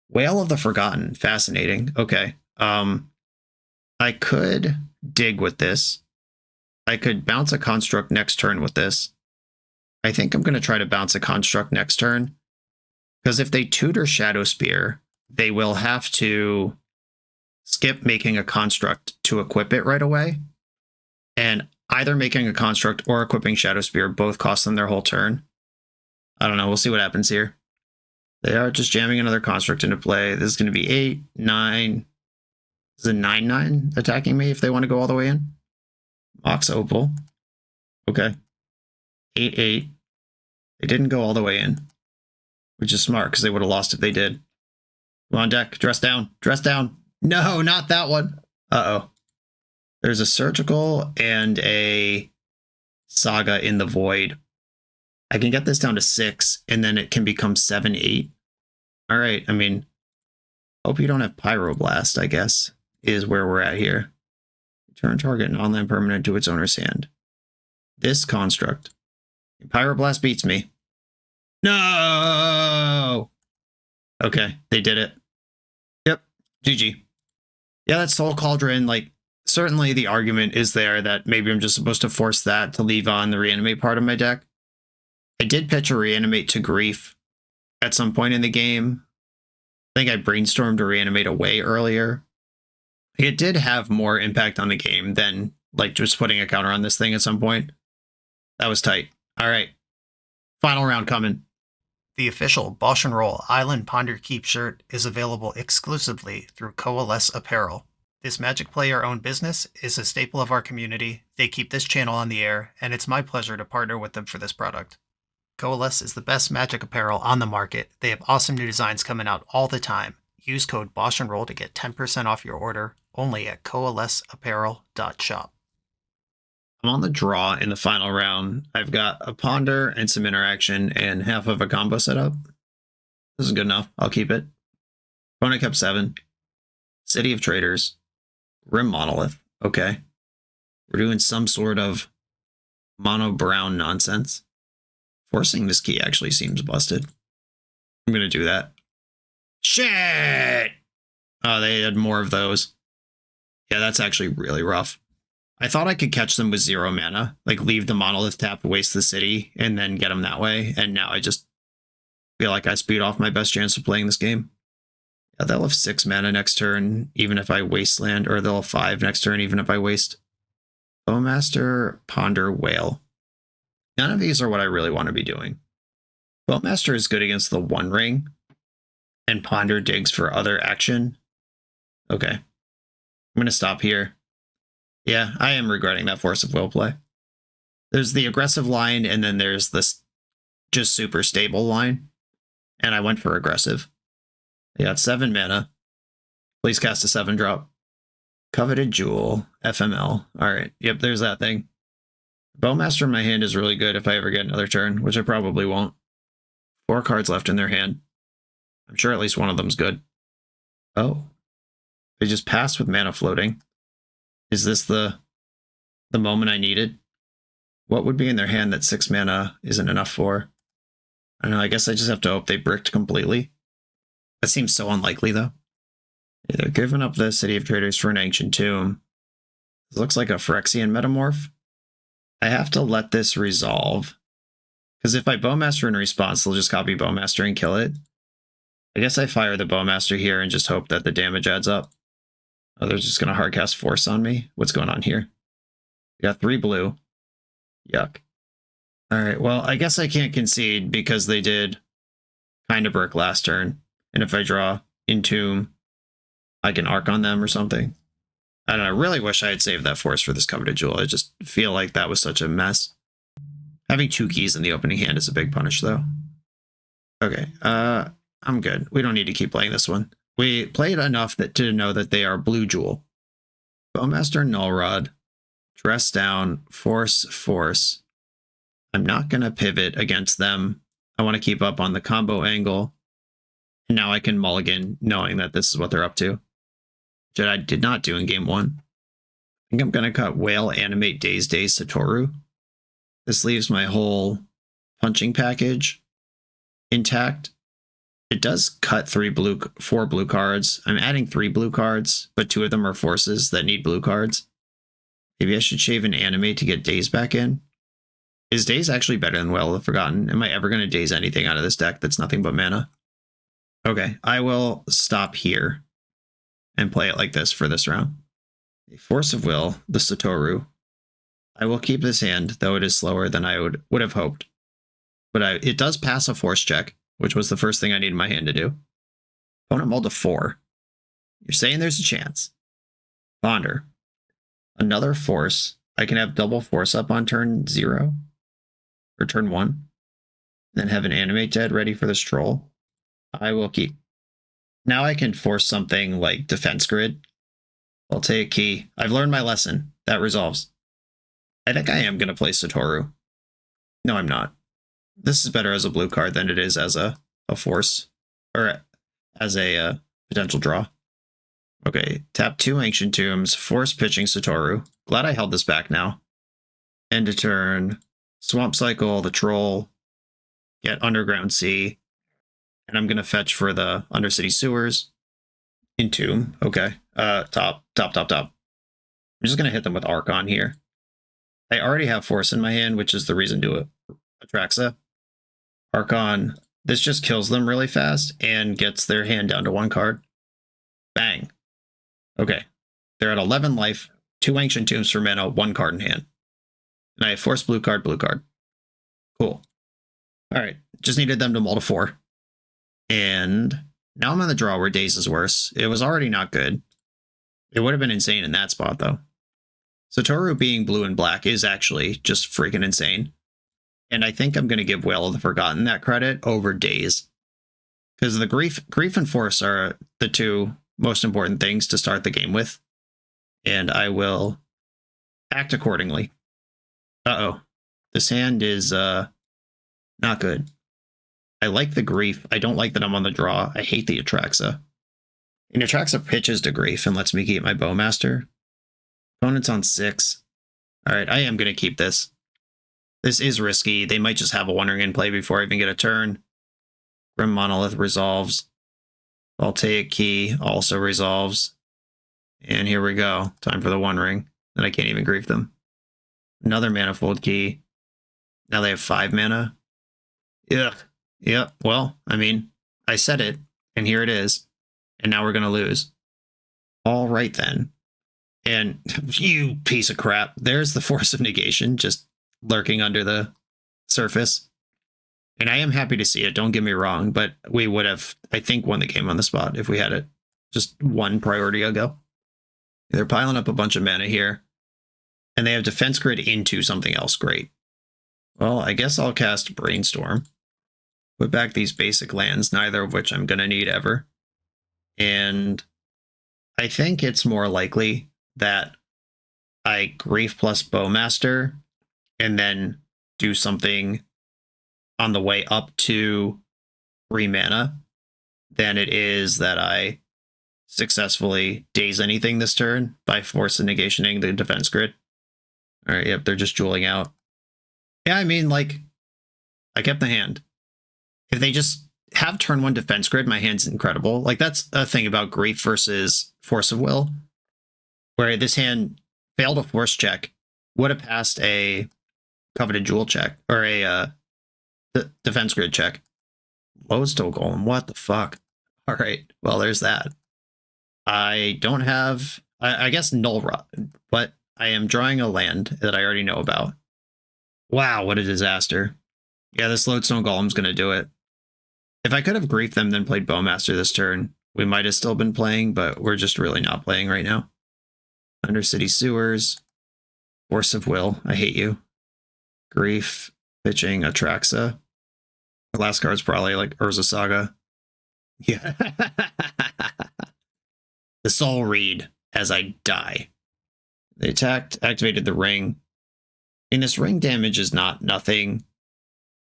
Whale of the Forgotten. Fascinating. Okay. I could dig with this. I could bounce a Construct next turn with this. I think I'm going to try to bounce a Construct next turn. Because if they tutor Shadow Spear, they will have to skip making a Construct to equip it right away. And either making a Construct or equipping Shadow Spear both cost them their whole turn. I don't know. We'll see what happens here. They are just jamming another Construct into play. This is going to be 8, 9. Is it 9/9 attacking me if they want to go all the way in? Mox Opal. Okay. 8/8. They didn't go all the way in, which is smart because they would have lost if they did. Come on, deck. Dress down. Dress down. No, not that one. Uh-oh. There's a Surgical and a Saga in the Void. I can get this down to 6, and then it can become 7/8. All right, I mean, hope you don't have Pyroblast, I guess, is where we're at here. Return target non-land permanent to its owner's hand. This construct. Pyroblast beats me. No! Okay, they did it. Yep, GG. Yeah, that Soul Cauldron, like, certainly the argument is there that maybe I'm just supposed to force that to leave on the Reanimate part of my deck. I did pitch a Reanimate to Grief at some point in the game. I think I brainstormed a Reanimate away earlier. It did have more impact on the game than, like, just putting a counter on this thing at some point. That was tight. All right. Final round coming. The official BoshNRoll Island Ponder Keep shirt is available exclusively through Coalesce Apparel. This Magic player-owned business is a staple of our community. They keep this channel on the air, and it's my pleasure to partner with them for this product. Coalesce is the best Magic apparel on the market. They have awesome new designs coming out all the time. Use code BoshNRoll to get 10% off your order, only at coalesceapparel.shop. I'm on the draw in the final round. I've got a Ponder and some interaction and half of a combo set up. This is good enough. I'll keep it. Opponent kept 7. City of Traders. Rim Monolith. Okay. We're doing some sort of mono brown nonsense. Forcing this key actually seems busted. I'm going to do that. Shit! Oh, they had more of those. Yeah, that's actually really rough. I thought I could catch them with 0 mana. Like, leave the Monolith tapped, waste the city, and then get them that way. And now I just feel like I speed off my best chance of playing this game. Yeah, they'll have 6 mana next turn, even if I wasteland, or they'll have 5 next turn, even if I waste. Bowmaster, Ponder, Whale. None of these are what I really want to be doing. Bowmaster is good against the One Ring, and Ponder digs for other action. Okay. I'm going to stop here. Yeah, I am regretting that Force of Will play. There's the aggressive line, and then there's this just super stable line. And I went for aggressive. I got 7 mana. Please cast a 7-drop. Coveted Jewel, FML. Alright, yep, there's that thing. Bowmaster in my hand is really good if I ever get another turn, which I probably won't. 4 cards left in their hand. I'm sure at least one of them's good. Oh. They just passed with mana floating. Is this the moment I needed? What would be in their hand that 6 mana isn't enough for? I don't know, I guess I just have to hope they bricked completely. That seems so unlikely, though. They're giving up the City of Traders for an Ancient Tomb. This looks like a Phyrexian Metamorph. I have to let this resolve. Because if I Bowmaster in response, they'll just copy Bowmaster and kill it. I guess I fire the Bowmaster here and just hope that the damage adds up. Oh, they're just going to hardcast Force on me. What's going on here? We got 3 blue. Yuck. Alright, well, I guess I can't concede because they did kind of brick last turn. And if I draw Entomb, I can arc on them or something. I don't know, I really wish I had saved that Force for this Coveted Jewel. I just feel like that was such a mess. Having 2 keys in the opening hand is a big punish, though. Okay, I'm good. We don't need to keep playing this one. We played enough to know that they are Blue Jewel. Bowmaster, Null Rod, Dress Down, Force. I'm not going to pivot against them. I want to keep up on the combo angle. And now I can mulligan knowing that this is what they're up to. Which I did not do in game 1. I think I'm going to cut Whale, Animate, Daze, Satoru. This leaves my whole punching package intact. It does cut 4 blue cards. I'm adding 3 blue cards, but 2 of them are forces that need blue cards. Maybe I should shave an Animate to get Daze back in. Is Daze actually better than Well of the Forgotten? Am I ever going to Daze anything out of this deck that's nothing but mana? Okay, I will stop here and play it like this for this round. A Force of Will, the Satoru. I will keep this hand, though it is slower than I would have hoped. But it does pass a Force check, which was the first thing I needed my hand to do. Opponent mulled to 4. You're saying there's a chance. Ponder. Another Force. I can have double Force up on turn 0. Or turn 1. Then have an Animate dead ready for this troll. I will keep. Now I can force something like Defense Grid. I'll take a key. I've learned my lesson. That resolves. I think I am going to play Satoru. No, I'm not. This is better as a blue card than it is as a force. Or as a potential draw. Okay, tap 2 Ancient Tombs, force pitching Satoru. Glad I held this back now. End of turn. Swamp Cycle, the Troll. Get Underground Sea. And I'm going to fetch for the Undercity Sewers. Entomb. Okay. Top. I'm just going to hit them with Archon here. I already have Force in my hand, which is the reason to it. Atraxa. Archon. This just kills them really fast and gets their hand down to 1 card. Bang. Okay. They're at 11 life, 2 Ancient Tombs for mana, 1 card in hand. And I have Force blue card. Cool. Alright. Just needed them to mull to 4. And now I'm on the draw where Daze is worse. It was already not good. It would have been insane in that spot, though. Satoru being blue and black is actually just freaking insane. And I think I'm going to give Whale of the Forgotten that credit over Daze. Because the Grief and Force are the 2 most important things to start the game with. And I will act accordingly. Uh-oh. This hand is not good. I like the Grief. I don't like that I'm on the draw. I hate the Atraxa. And Atraxa pitches to Grief and lets me keep my Bowmaster. Opponent's on 6. Alright, I am going to keep this. This is risky. They might just have a One Ring in play before I even get a turn. Grim Monolith resolves. I'll take key, also resolves. And here we go. Time for the One Ring. Then I can't even grief them. Another Manifold Key. Now they have 5 mana. Ugh. Yep, well, I mean, I said it, and here it is. And now we're going to lose. All right, then. And you piece of crap. There's the Force of Negation, just lurking under the surface. And I am happy to see it, don't get me wrong, but we would have, I think, won the game on the spot if we had it just one priority ago. They're piling up a bunch of mana here, and they have Defense Grid into something else. Great. Well, I guess I'll cast Brainstorm. Put back these basic lands, neither of which I'm going to need ever. And I think it's more likely that I Grief plus Bowmaster and then do something on the way up to 3 mana than it is that I successfully Daze anything this turn by force and negationing the Defense Grid. All right, yep, they're just dueling out. Yeah, I mean, like, I kept the hand. If they just have turn 1 Defense Grid, my hand's incredible. Like, that's a thing about Grief versus Force of Will, where this hand failed a force check, would have passed a Coveted Jewel check, or a Defense Grid check. Lodestone Golem, what the fuck? All right, well, there's that. I don't have, I guess, Null Rod, but I am drawing a land that I already know about. Wow, what a disaster. Yeah, this Lodestone Golem's going to do it. If I could have Griefed them, then played Bowmaster this turn, we might have still been playing, but we're just really not playing right now. Undercity Sewers, Force of Will, I hate you. Grief, pitching Atraxa. The last card's probably like Urza Saga. Yeah. The Soul Read as I die. They attacked, activated the ring. And this ring damage is not nothing.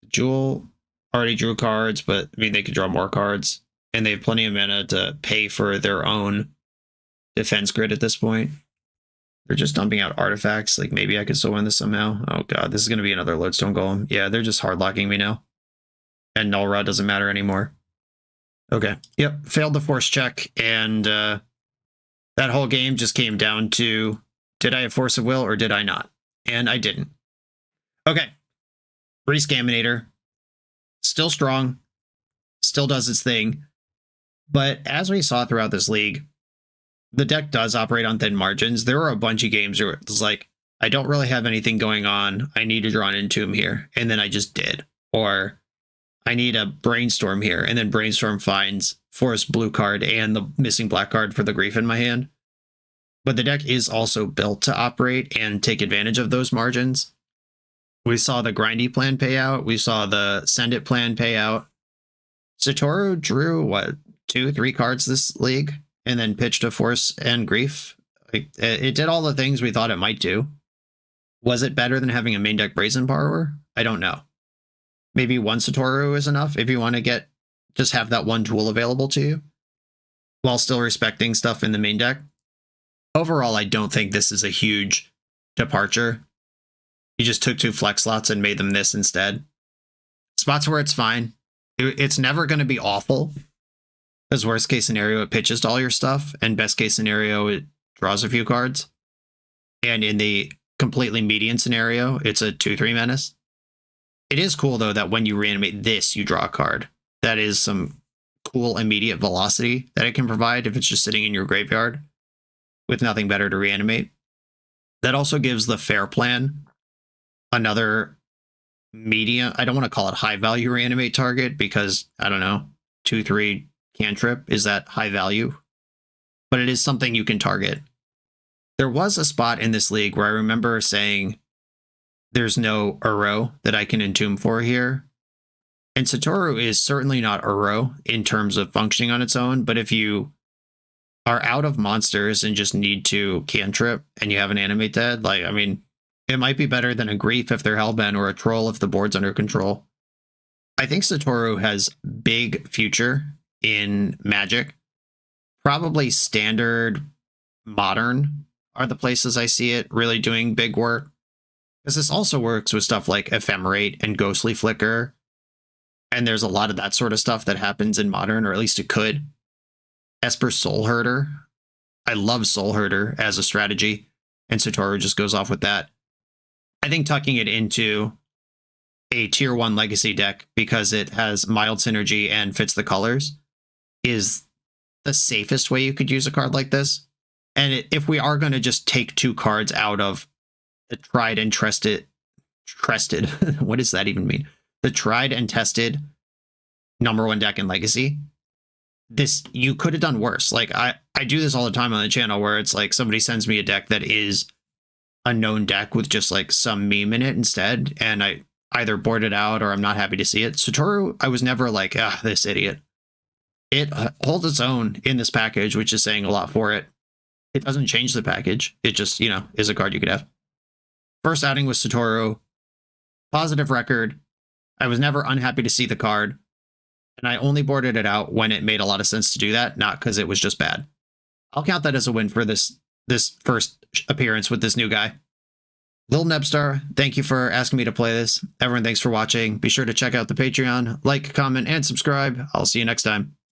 Jewel already drew cards, but I mean, they could draw more cards. And they have plenty of mana to pay for their own Defense Grid at this point. They're just dumping out artifacts. Like, maybe I could still win this somehow. Oh god, this is going to be another Lodestone Golem. Yeah, they're just hardlocking me now. And Null Rod doesn't matter anymore. Okay, yep, failed the force check. And that whole game just came down to, did I have Force of Will or did I not? And I didn't. Okay, ReScaminator. Still strong. Still does its thing. But as we saw throughout this league, the deck does operate on thin margins. There were a bunch of games where it's like, I don't really have anything going on. I need to draw an Entomb here. And then I just did. Or I need a Brainstorm here. And then Brainstorm finds Forest blue card and the missing black card for the Grief in my hand. But the deck is also built to operate and take advantage of those margins. We saw the Grindy plan pay out. We saw the Send It plan pay out. Satoru drew, what, 2-3 cards this league? And then pitched a Force and Grief. Like, it did all the things we thought it might do. Was it better than having a main deck Brazen Borrower? I don't know. Maybe one Satoru is enough if you want to just have that one tool available to you, while still respecting stuff in the main deck. Overall, I don't think this is a huge departure. You just took 2 flex slots and made them this instead. Spots where it's fine. It's never going to be awful. Because worst case scenario, it pitches to all your stuff, and best case scenario, it draws a few cards. And in the completely median scenario, it's a 2-3 menace. It is cool, though, that when you reanimate this, you draw a card. That is some cool immediate velocity that it can provide if it's just sitting in your graveyard with nothing better to reanimate. That also gives the Fair Plan another medium. I don't want to call it high value reanimate target because, I don't know, 2-3 cantrip is that high value, but it is something you can target. There was a spot in this league where I remember saying there's no Uro that I can entomb for here. And Satoru is certainly not Uro in terms of functioning on its own, but if you are out of monsters and just need to cantrip and you have an animate dead, like, I mean, it might be better than a Grief if they're Hellbent or a Troll if the board's under control. I think Satoru has big future in Magic. Probably Standard, Modern are the places I see it really doing big work. Because this also works with stuff like Ephemerate and Ghostly Flicker. And there's a lot of that sort of stuff that happens in Modern, or at least it could. Esper Soul Herder. I love Soul Herder as a strategy, and Satoru just goes off with that. I think tucking it into a tier 1 legacy deck because it has mild synergy and fits the colors is the safest way you could use a card like this. And if we are going to just take 2 cards out of the tried and trusted. What does that even mean? The tried and tested #1 deck in Legacy. This, you could have done worse. Like, I do this all the time on the channel where it's like somebody sends me a deck that is a known deck with just like some meme in it instead, and I either board it out or I'm not happy to see it. Satoru, I was never like, this idiot. It holds its own in this package, which is saying a lot for it. It doesn't change the package. It just, is a card you could have. First outing with Satoru. Positive record. I was never unhappy to see the card. And I only boarded it out when it made a lot of sense to do that, not because it was just bad. I'll count that as a win for this first appearance with this new guy. Lil Nebstar, thank you for asking me to play this. Everyone, thanks for watching. Be sure to check out the Patreon, like, comment, and subscribe. I'll see you next time.